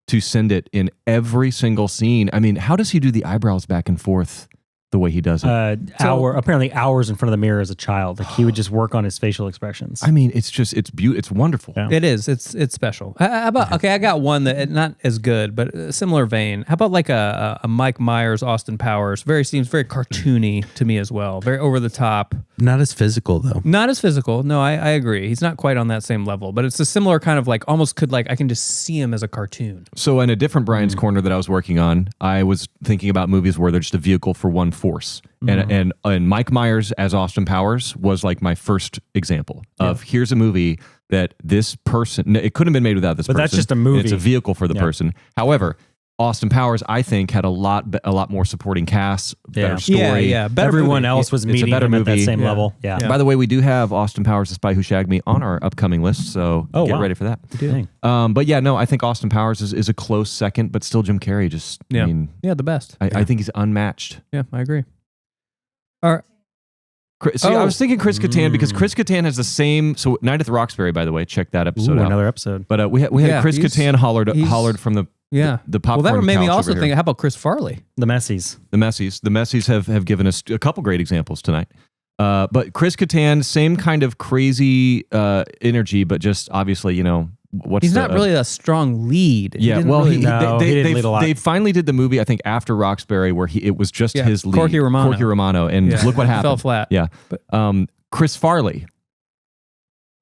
to send it in every single scene. I mean, how does he do the eyebrows back and forth the way he does it? Apparently hours in front of the mirror as a child. Like he would just work on his facial expressions. I mean, it's beautiful. It's wonderful. Yeah. It is. It's special. How about, okay, I got one that not as good, but a similar vein. How about like a Mike Myers, Austin Powers? Seems very cartoony to me as well. Very over the top. not as physical though. Not as physical. No, I agree. He's not quite on that same level, but it's a similar kind of like almost I can just see him as a cartoon. So in a different Brian's Corner that I was working on, I was thinking about movies where they're just a vehicle for one force. And Mike Myers as Austin Powers was like my first example of here's a movie that this person, it couldn't have been made without this But person. that's just a movie. It's a vehicle for the person. However, Austin Powers, I think, had a lot more supporting cast, better story. Yeah. Better Everyone movie. else was It's a meeting better him at that movie. same Yeah. level. Yeah. Yeah. By the way, we do have Austin Powers, The Spy Who Shagged Me on our upcoming list, so Oh, get wow. ready for that. Dang. But yeah, no, I think Austin Powers is a close second, but still Jim Carrey just, Yeah. I mean, Yeah, the best. I think he's unmatched. Yeah, I agree. All right. See, I was thinking Chris Kattan because Chris Kattan has the same. So Night at the Roxbury, by the way, check that episode Ooh, out. another episode. But we had Yeah, Chris Kattan he's- hollered from the Yeah. the popcorn. Well, that made me couch also over think, here. how about Chris Farley? The Messies. The Messies have given us a couple great examples tonight. But Chris Kattan, same kind of crazy energy, but just obviously, what's He's not really a strong lead. He Yeah, didn't well, really- No, he didn't lead a lot. they finally did the movie, I think, after Roxbury, where it was just Yeah, his lead. Corky Romano. and Yeah. look what happened. Fell flat. Yeah. But- Chris Farley,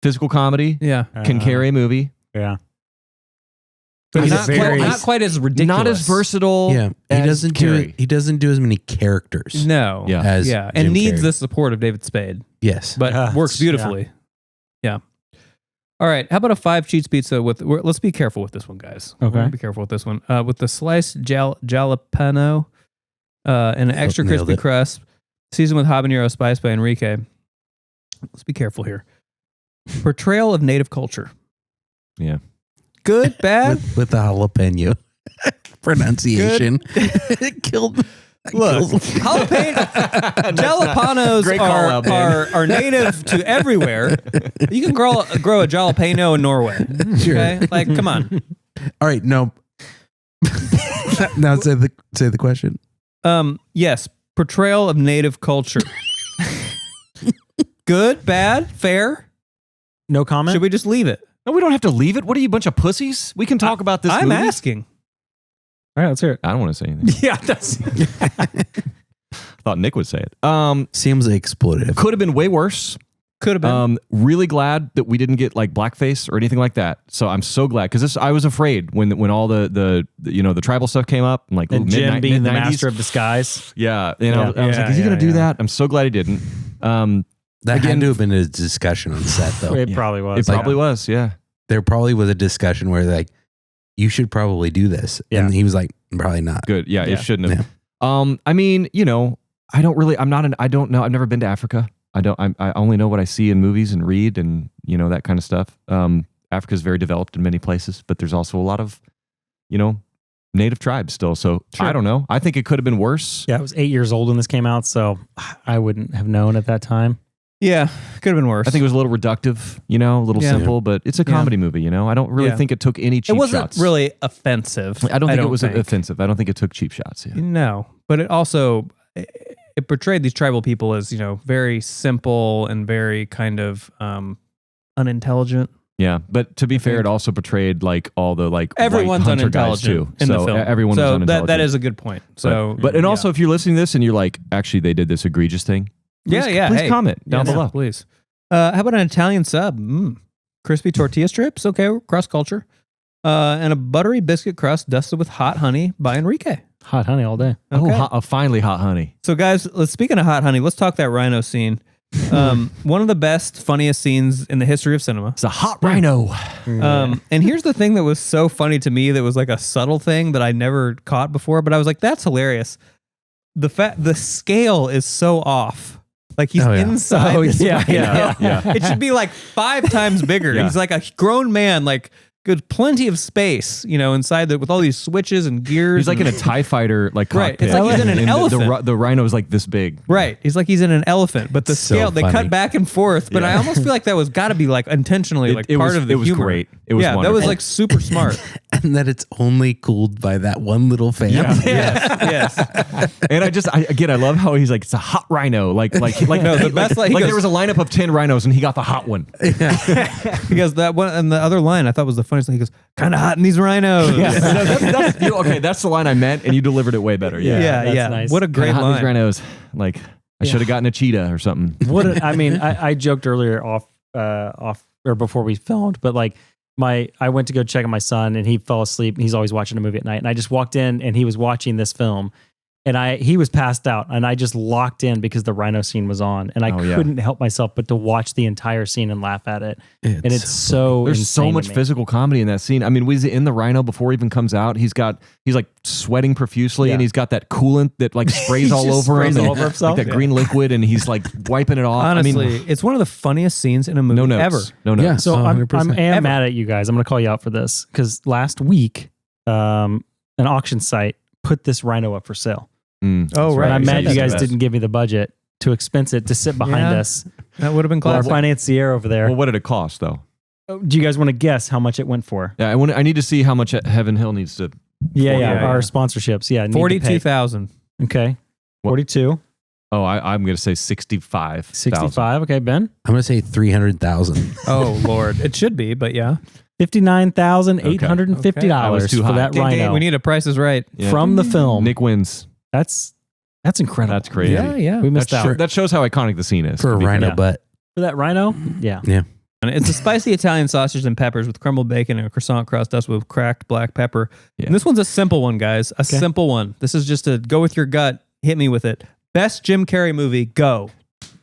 physical comedy, Yeah. can carry a movie. Yeah. But He's not, very- not quite as ridiculous. Not as versatile. Yeah, as he doesn't do as many characters. No. Yeah. as Yeah. Jim And needs Carrey. the support of David Spade, Yes, but works beautifully. Yeah. All right. How about a 5 cheese pizza let's be careful with this one, guys. Okay. Be careful with this one. With the sliced jalapeno and an extra Nailed crispy it. crust, seasoned with habanero spice by Enrique. Let's be careful here. Portrayal of native culture. Yeah. Good, bad? with the jalapeno pronunciation, it killed me. Look, jalapenos Great call out, man. are native to everywhere. You can grow a jalapeno in Norway. Sure. Okay, like come on. All right, no. Now say the question. Yes, portrayal of native culture. Good, bad, fair. No comment. Should we just leave it? No, we don't have to leave it. What are you, a bunch of pussies? We can talk about this I'm movie. asking. All right, let's hear it. I don't want to say anything. Yeah, that's Thought Nick would say it. Seems exploitative. Could have been way worse. Could have been. Really glad that we didn't get like blackface or anything like that. So I'm so glad because I was afraid when all the tribal stuff came up. I'm like, and Jim being the mid-90s. master of disguise. Yeah, and I was like, Yeah, is he going to do yeah. that? I'm so glad he didn't. That had to have been a discussion on set, though. It probably was. It probably was. Yeah. There probably was a discussion where they're like, you should probably do this. Yeah. And he was like, probably not. Good. Yeah, Yeah. it shouldn't have. I mean, I don't know. I've never been to Africa. I only know what I see in movies and read and, that kind of stuff. Africa is very developed in many places, but there's also a lot of, native tribes still. So Sure. I don't know. I think it could have been worse. Yeah, I was 8 years old when this came out, so I wouldn't have known at that time. Yeah, could have been worse. I think it was a little reductive, a little Yeah. simple, but it's a comedy movie, I don't really Yeah. think it took any cheap it wasn't shots. really offensive. I don't think it was offensive. I don't think it took cheap shots. Yeah. No, but it also it portrayed these tribal people as very simple and very kind of unintelligent. Yeah, but to be fair, it also portrayed like all the like Everyone's white hunter guys unintelligent too. in So the film. everyone was so unintelligent. that is a good point. So, but also if you're listening to this and you're like, actually, they did this egregious thing. Please, Please hey. comment down Yes, below. please. How about an Italian sub? Crispy tortilla strips. Okay, cross culture. And a buttery biscuit crust dusted with hot honey by Enrique. Hot honey all day. Okay. Oh, finally hot honey. So guys, speaking of hot honey, let's talk that rhino scene. One of the best, funniest scenes in the history of cinema. It's a hot rhino. And here's the thing that was so funny to me that was like a subtle thing that I never caught before, but I was like, that's hilarious. The scale is so off. Like he's inside. Oh, this yeah, rhino. yeah. It should be like 5 times bigger. Yeah. He's like a grown man, like good plenty of space, inside with all these switches and gears. He's like in and, a TIE fighter like Right. cockpit. It's like he's in an And elephant. The rhino is like this big. Right. He's like he's in an elephant, but the So scale, they funny. cut back and forth. But I almost feel like that was got to be like intentionally like part of the humor. It was great. It was that was wonderful. like super smart. And that it's only cooled by that one little fan. Yes. And I love how he's like, it's a hot rhino. Like no, the best, like, he there goes- was a lineup of 10 rhinos and he got the hot one. Because that one and the other line I thought was the funniest thing. He goes, kind of hot in these rhinos. That's the line I meant, and you delivered it way better. Yeah. That's nice. What a great Kinda hot in these line. rhinos. Like I should have gotten a cheetah or something. I joked earlier off or before we filmed, but like I went to go check on my son and he fell asleep. He's always watching a movie at night, and I just walked in and he was watching this film, and he was passed out, and I just locked in because the rhino scene was on, and I couldn't help myself but to watch the entire scene and laugh at it. And it's so There's so insane much to me. physical comedy in that scene. I mean, he's in the rhino before he even comes out. He's like sweating profusely, and he's got that coolant that like sprays all just over him, sprays and all over himself. like that green liquid, and he's like wiping it off. Honestly, I mean, it's one of the funniest scenes in a movie no notes. ever. No notes. Yeah. So Oh, I'm 100%. am mad at you guys. I'm going to call you out for this because last week, an auction site put this rhino up for sale. That's Oh, right. And I'm You mad said you guys that. didn't give me the budget to expense it to sit behind Yeah. us. That would have been Well, our classic. financier over there. Well, what did it cost though? Do you guys want to guess how much it went for? Yeah, I need to see how much Heaven Hill needs to. Yeah, our yeah. sponsorships. Yeah, need to pay. 42,000. Okay, What? 42, Oh, I'm going to say 65. 65. Okay, Ben, I'm gonna say 300,000. Oh Lord, it should be, but yeah. $59,850 That was too for high. that Ding, ding, rhino we need a Price is Right. from the film. Nick wins. That's incredible. That's crazy. Yeah. We missed out That shows how iconic the scene is. For a to be rhino fair. butt. for that rhino. Yeah, And it's a spicy Italian sausage and peppers with crumbled bacon and a croissant crust dusted with cracked black pepper. Yeah. And this one's a simple one, guys. A simple one. This is just to go with your gut. Hit me with it. Best Jim Carrey movie, go.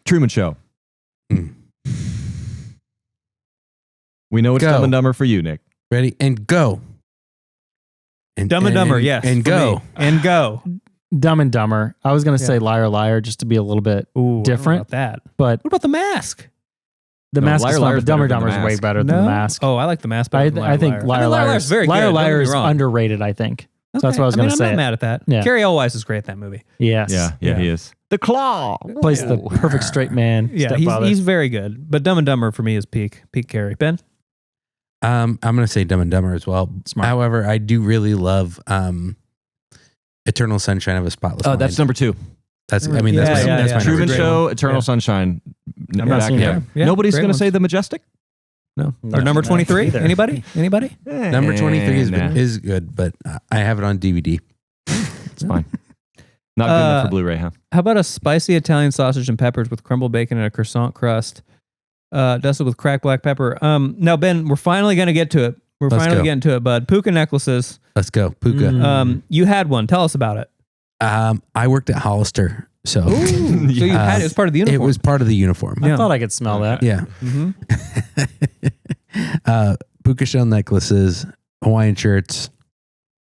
Truman Show. Mm. We know it's Go. Dumb and Dumber for you, Nick. Ready? And go. And, Dumb and Dumber, yes. And for go. me. And go. Dumb and Dumber. I was gonna say Liar Liar just to be a little bit Ooh, I don't know different, about that. but What about The Mask? the No, Mask Liar is fun. Liar's But Dumb and better than Dumber The is way Mask. better than the Mask. Oh, I like The Mask better than Liar I think Liar. Liar I mean, Liar Liar's is very good. Liar Don't get Liar me is wrong. underrated. I think. So that's what I was going to I'm say. not mad at that. Yeah. Carrie Elwes is great in that movie. Yes. Yeah, he is. The Claw. Plays the perfect straight man. Yeah, stepfather. he's very good. But Dumb and Dumber for me is peak Carrie. Ben? I'm going to say Dumb and Dumber as well. Smart. However, I do really love Eternal Sunshine of a Spotless Mind. That's number 2. That's Yeah, my yeah. Truman great Show, one. Eternal Yeah. Sunshine. I'm not seeing there. it. Yeah, Nobody's great going to ones. say The Majestic? No. No, Or number no, 23? either. Anybody? Number 23 Nah. is good, but I have it on DVD. It's fine. Not good enough for Blu-ray, huh? How about a spicy Italian sausage and peppers with crumbled bacon and a croissant crust, dusted with cracked black pepper? Now, Ben, we're finally going to get to it. We're Let's finally go. getting to it, bud. Puka necklaces. Let's go. Puka. You had one. Tell us about it. I worked at Hollister, so So you had it was part of the uniform. it was part of the uniform. I thought I could smell that. Yeah. Mm-hmm. Puka shell necklaces, Hawaiian shirts,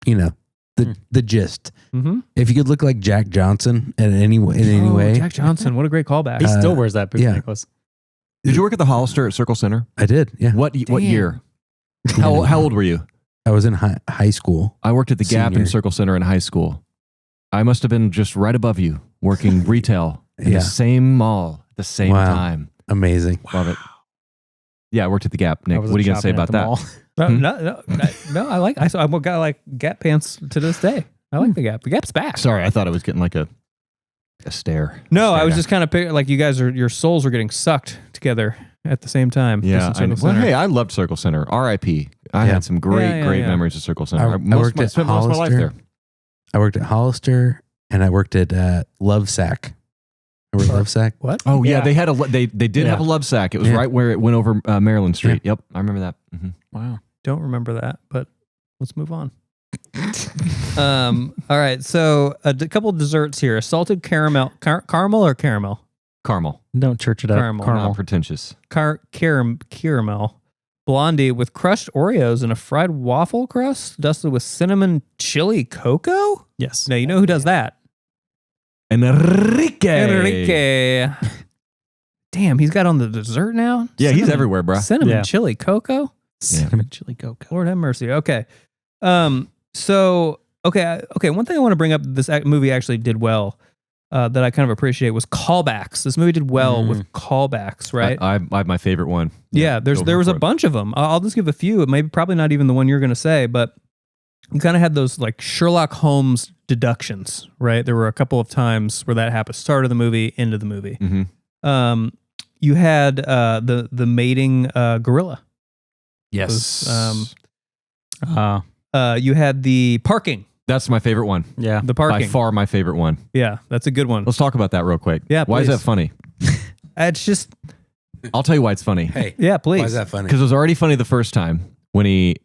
the gist. Mm-hmm. If you could look like Jack Johnson in any way, Jack Johnson. What a great callback. He still wears that yeah. necklace. Did you work at the Hollister at Circle Center? I did. Yeah. What year? How old were you? I was in high school. I worked at the Gap Senior. and Circle Center in high school. I must have been just right above you, working retail in Yeah. the same mall at the same Wow. time. Amazing. Love it. Yeah, I worked at the Gap. Nick, I what wasn't are you going to say shopping at about the that? mall. No, I like. I've got like Gap pants to this day. I like the Gap. The Gap's back. Sorry, I thought I was getting like a stare. No, I Stare was down. just kind of like you guys your souls were getting sucked together at the same time. Yeah. Just in I, Circle well, Center. hey, I loved Circle Center. R.I.P. I Yeah. had some great Yeah. memories of Circle Center. I worked at spent most of my life Hollister. there. I worked at Hollister and I worked at Lovesack. Remember Lovesack? What? Oh yeah, Yeah. they had they did Yeah. have a love sack. It was Yeah. right where it went over Maryland Street. Yep, I remember that. Mhm. Wow. Don't remember that, but let's move on. All right. So a couple desserts here: salted caramel, caramel or caramel, Caramel, Don't church it up. Caramel. not pretentious. caramel, blondie with crushed Oreos and a fried waffle crust dusted with cinnamon chili cocoa. Yes. Now you know who does that? Enrique. Enrique. Damn, he's got on the dessert now. Yeah, he's everywhere, bro. Cinnamon Yeah. chili cocoa. Cinnamon chili cocoa. Lord have mercy. Okay. So okay. One thing I want to bring up this movie actually did well that I kind of appreciate was callbacks. This movie did well with callbacks, right? I have my favorite one. yeah. There was a bunch of them. I'll just give a few. Maybe probably not even the one you're going to say, but you kind of had those like Sherlock Holmes deductions, right? There were a couple of times where that happened. Start of the movie, end of the movie. Mm-hmm. You had the mating gorilla. Yes. You had the parking. That's my favorite one. Yeah. The By parking. far my favorite one. Yeah, that's a good one. Let's talk about that real quick. Yeah, Why is please. that funny? It's just I'll tell you why it's funny. Hey, yeah, please. why is that funny? Because it was already funny the first time when he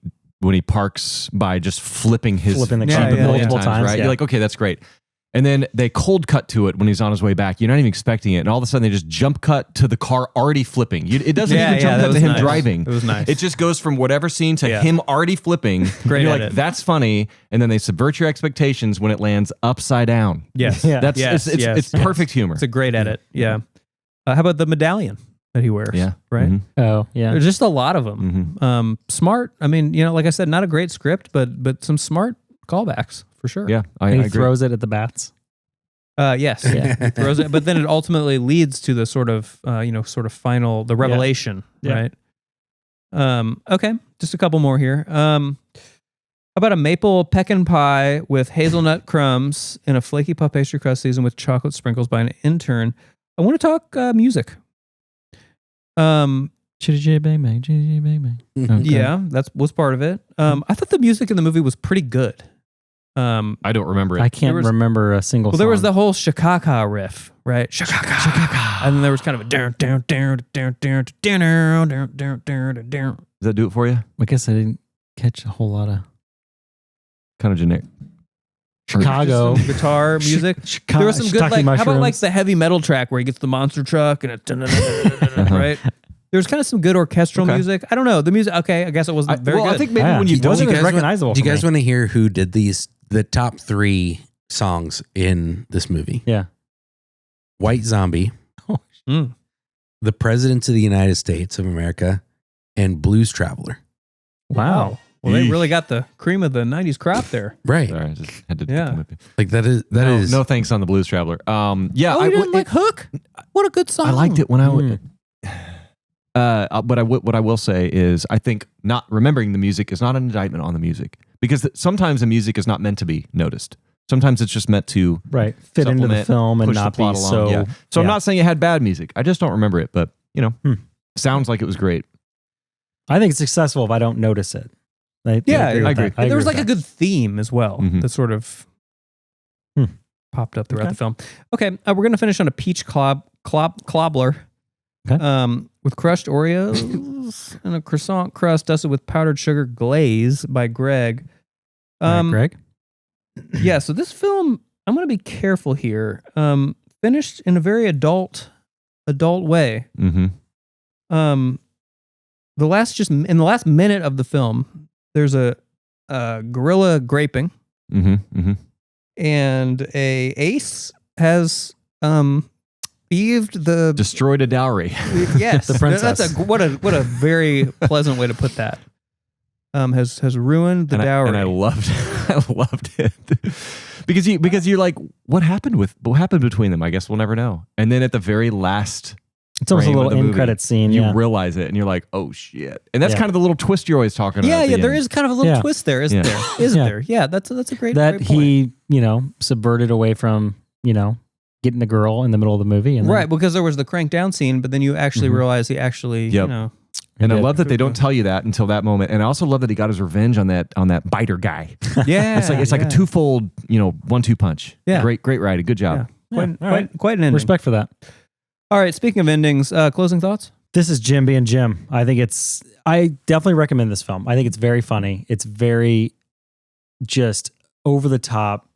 parks by just flipping his Flipping the seat car multiple times, right? yeah. You're like, okay, that's great. And then they cold cut to it when he's on his way back. You're not even expecting it, and all of a sudden they just jump cut to the car already flipping. It doesn't Yeah, even yeah, jump that cut to was him nice. driving. It was nice. It just goes from whatever scene to Yeah. him already flipping. Great You're edit. like, that's funny, and then they subvert your expectations when it lands upside down. Yes. Yeah. That's Yes, it's perfect humor. It's a great edit. Yeah. How about the medallion that he wears? Yeah. Right. Mhm. Oh, yeah. There's just a lot of them. Smart. I mean, like I said, not a great script, but some smart callbacks for sure. Yeah, I And he agree. throws it at the bats. Yes. Yeah. He throws it, but then it ultimately leads to the sort of final revelation. Yeah. Right. Okay. Just a couple more here. How about a maple pecan pie with hazelnut crumbs and a flaky puff pastry crust seasoned with chocolate sprinkles by an intern? I want to talk music. Chitty chitty bang bang, chitty chitty bang bang. Okay. Yeah, was part of it. I thought the music in the movie was pretty good. I don't remember it. I can't There was- remember a single Well, there was song. the whole Shakaka riff, right? Shakaka. And then there was kind of a down, down, down, down, down, down, down, down, down, down. Does that do it for you? I guess I didn't catch a whole lot of Kind of generic. Chicago. Some guitar music. There was some good, shiitake like, how about like mushrooms. the heavy metal track where he gets the monster truck and it, right? There was kind of some good orchestral Okay. music. I don't know. The music, okay, I guess it wasn't very good. I think maybe Yeah. when you It don't, wasn't you as guys recognizable. Do you for guys me. want to hear who did the top 3 songs in this movie? Yeah. White Zombie, Mm. The Presidents of the United States of America, and Blues Traveler. Wow. Well, they really got the cream of the 90s crop there. Right. Sorry, I just had to Yeah. come up here. Like that is No thanks on the Blues Traveler. Yeah, Oh, you didn't like Hook? What a good song. I liked it when what I will say is I think not remembering the music is not an indictment on the music because sometimes the music is not meant to be noticed. Sometimes it's just meant to fit into the supplement, film and push the not be plot along. so. Yeah. So I'm not saying it had bad music. I just don't remember it, but sounds like it was great. I think it's successful if I don't notice it. I agree. And there was like a good theme as well Mhm. that sort of popped up throughout the film. Okay, we're going to finish on a peach cobbler. Okay. With crushed Oreos and a croissant crust dusted with powdered sugar glaze by Greg. Greg. Yeah, so this film, I'm going to be careful here. Finished in a very adult way. Mm-hmm. In the last minute of the film, there's a gorilla graping, Mm-hmm. Mm-hmm. and a ace has thieved the Destroyed a dowry. yes, The princess. That's what a very pleasant way to put that. Has ruined the dowry. And I loved it because you're like, what happened between them? I guess we'll never know. And then at the very last, It's almost a frame of little the end movie, credit scene. you Yeah. realize it, and you're like, oh shit. And that's Yeah. kind of the little twist you're always talking about. Yeah, at the yeah, there end. is kind of a little Yeah. twist there, isn't Yeah. there? Isn't Yeah. there? Yeah, that's a great that great point. he, subverted away from, getting the girl in the middle of the movie. And then, Right, because there was the crank down scene, but then you actually realize he actually, Yep. And I did. love that they don't tell you that until that moment. And I also love that he got his revenge on that biter guy. yeah, It's like a twofold, 1-2 punch. Yeah. Great writing. Good job. quite, all right. quite an ending. Respect for that. All right, speaking of endings, closing thoughts? This is Jim being Jim. I definitely recommend this film. I think it's very funny. It's very just over the top,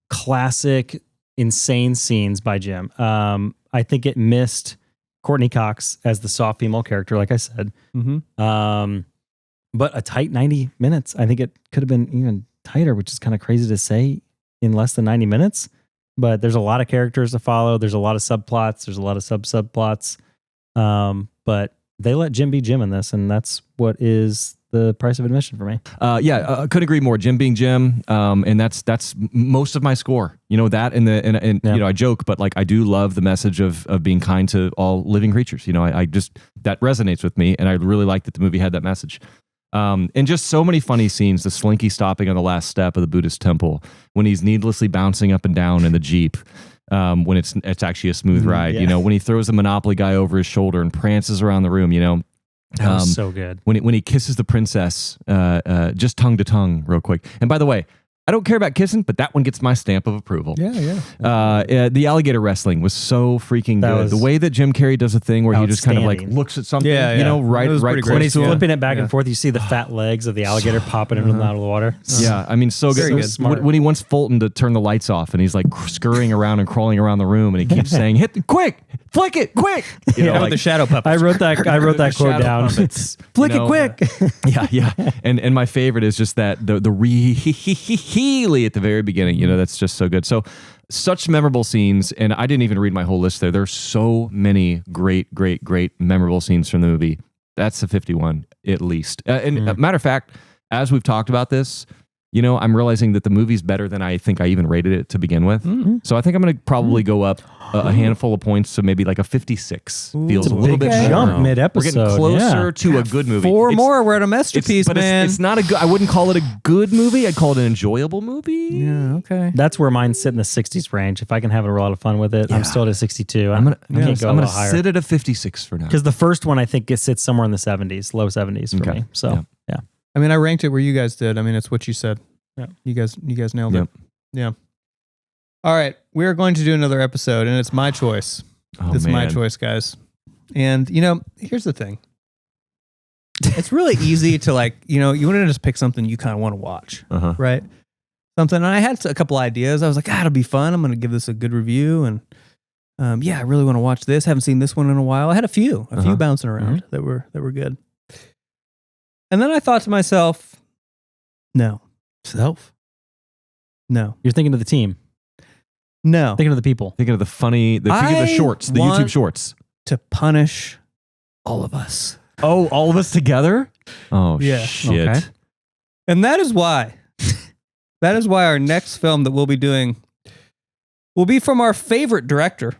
classic, insane scenes by Jim. I think it missed Courtney Cox as the soft female character, like I said. Mm-hmm. But a tight 90 minutes. I think it could have been even tighter, which is kind of crazy to say in less than 90 minutes. But there's a lot of characters to follow. There's a lot of subplots. There's a lot of subplots. But they let Jim be Jim in this, and that's what is the price of admission for me. I couldn't agree more. Jim being Jim, and that's most of my score. That and I joke, but like I do love the message of being kind to all living creatures. I just that resonates with me, and I really like that the movie had that message. And just so many funny scenes. The Slinky stopping on the last step of the Buddhist temple when he's needlessly bouncing up and down in the Jeep. When it's actually a smooth ride, yeah. when he throws the Monopoly guy over his shoulder and prances around the room, That was so good. when he kisses the princess, just tongue to tongue real quick. And by the way, I don't care about kissing, but that one gets my stamp of approval. Yeah. The alligator wrestling was so freaking That good. was The way that Jim Carrey does a thing where he just kind of like outstanding. looks at something, Yeah, yeah. right It was pretty close great. When he's to him. flipping it back Yeah. and forth, you see the fat legs of the alligator popping into and out of the water. Yeah, I mean, so Very good. good. Smart. When he wants Fulton to turn the lights off, and he's like scurrying around and crawling around the room, and he keeps saying, "Quick, flick it, quick!" Yeah, with the shadow puppets. I wrote that quote shadow down. puppets, Flick you know? it quick. yeah. And my favorite is just that the really at the very beginning. That's just so good. So such memorable scenes, and I didn't even read my whole list there. There's so many great memorable scenes from the movie. That's a 51 at least. And matter of fact, as we've talked about this, I'm realizing that the movie's better than I think I even rated it to begin with. So I think I'm going to probably go up a handful of points, so maybe like a 56. Feels It's a a little big bit jump better. mid-episode, We're getting closer yeah. to a good movie. Four It's- more, we're at a masterpiece, but man. it's not a good. I wouldn't call it a good movie. I'd call it an enjoyable movie. Yeah, okay. That's where mine sit in the 60s range. If I can have a lot of fun with it, I'm still at a 62. I'm I can't go a gonna little higher. sit at a 56 for now. Because the first one, I think, it sits somewhere in the 70s, low 70s for Okay. me. So, yeah. I mean, I ranked it where you guys did. I mean, it's what you said. Yeah. You guys nailed Yep. it. Yeah. All right. We're going to do another episode, and it's my choice. Oh, It's my man. choice, guys. And, here's the thing. It's really easy to you want to just pick something you kind of want to watch, Uh-huh. right? Something. And I had a couple ideas. I was like, it'll be fun. I'm going to give this a good review. And I really want to watch this. Haven't seen this one in a while. I had a few bouncing around that were good. And then I thought to myself, no. No. You're thinking of the team, No. thinking of the people. Thinking of the shorts, the want- YouTube shorts. To punish all of us. Oh, all of us together? Oh, Yeah. shit. Okay. And that is why our next film that we'll be doing will be from our favorite director.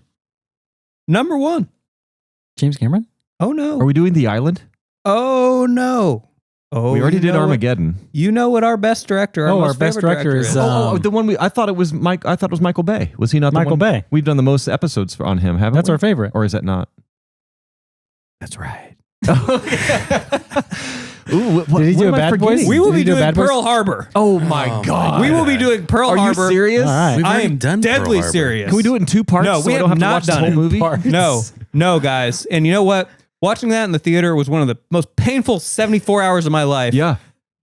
Number 1. James Cameron? Oh no. Are we doing The Island? Oh no. Oh, We already you did know Armageddon. What, you know what our best director, our Oh, most our best favorite director is, the one I thought it was Michael Bay. Was he not the Michael one? Bay. We've done the most episodes on him, haven't That's we? our favorite. Or is that not? That's right. Ooh, what, Did he what do am a I Bad Boys? forgetting? We will Did be he do doing Bad Boys? Pearl Harbor. Oh my God. We will be doing Pearl Are Harbor. you serious? All right. We've I already am done Pearl deadly Harbor. serious. Can we do it in 2 parts? No, so we I don't have have to not watch the done whole it. movie? Parts. No, guys. And you know what? Watching that in the theater was one of the most painful 74 hours of my life. Yeah.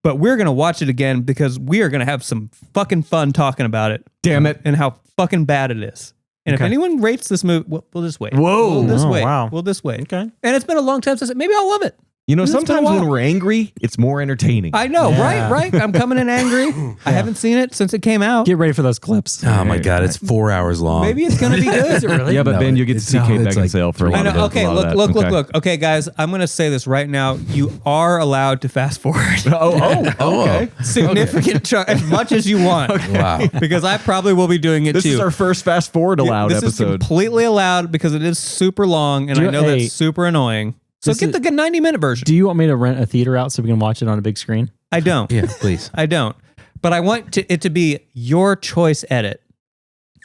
But we're going to watch it again because we are going to have some fucking fun talking about it. Damn it. And how fucking bad it is. And if anyone rates this movie, we'll just wait. Whoa. We'll just Oh, wait. wow. We'll just wait. Okay. And it's been a long time since maybe I'll love it. You know, It's been a sometimes when while. we're angry, it's more entertaining. I know, Yeah. right? I'm coming in angry. I haven't seen it since it came out. Get ready for those clips. Oh my God, it's 4 hours long. Maybe it's going to be good. really? Yeah, but No, Ben, you get to it's see not. Kate It's like Beckinsale for a I lot know. of Okay, a lot of look. that. Okay. Okay, guys, I'm going to say this right now. You are allowed to fast forward. Okay. Significant chunk, as much as you want. Wow. Because I probably will be doing it This too. is our first fast forward allowed This is episode. completely allowed because it is super long, and Do you- I know hey, that's super annoying. So this get is- the 90-minute version. Do you want me to rent a theater out so we can watch it on a big screen? I don't. Yeah, please. I don't. But I want it to be your choice edit.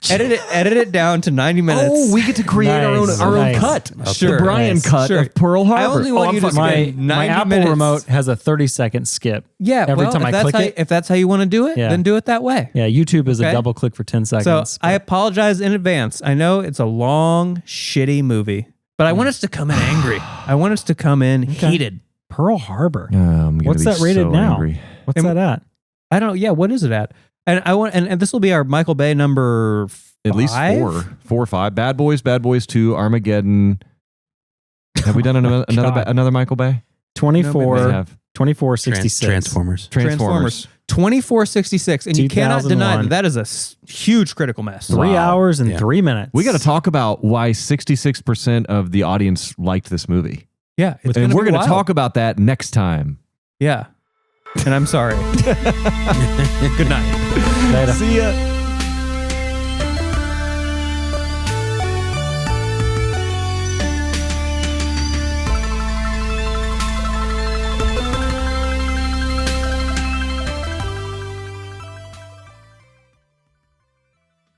Edit it down to 90 minutes. Oh, we get to create our own Nice. cut. Sure. The Brian Nice. cut Sure. of Pearl Harbor. I only want I'm you to fucking- spend My 90 Apple minutes. remote has a 30-second skip. Yeah, every well, time if I that's click how, it. if that's how you want to do it, Yeah. then do it that way. Yeah, YouTube is Okay. a double click for 10 So seconds. I apologize in advance. I know it's a long, shitty movie, but I want us to come in angry. I want us to come in heated. Pearl Harbor. I'm gonna What's be that rated so now? angry. What's And- that at? I don't know. Yeah, what is it at? And I want, and this will be our Michael Bay number At least 5? 4 or 5. Bad Boys 2, Armageddon. Have we done another Michael Bay? 24, We have 2466. Transformers. Transformers. 2466, and you cannot deny 2001. that is a huge critical mess. 3 hours and Yeah. 3 minutes. We got to talk about why 66% of the audience liked this movie. Yeah, it's And we're going going to talk about that next time. Yeah, and I'm sorry. Good night. Later. See ya.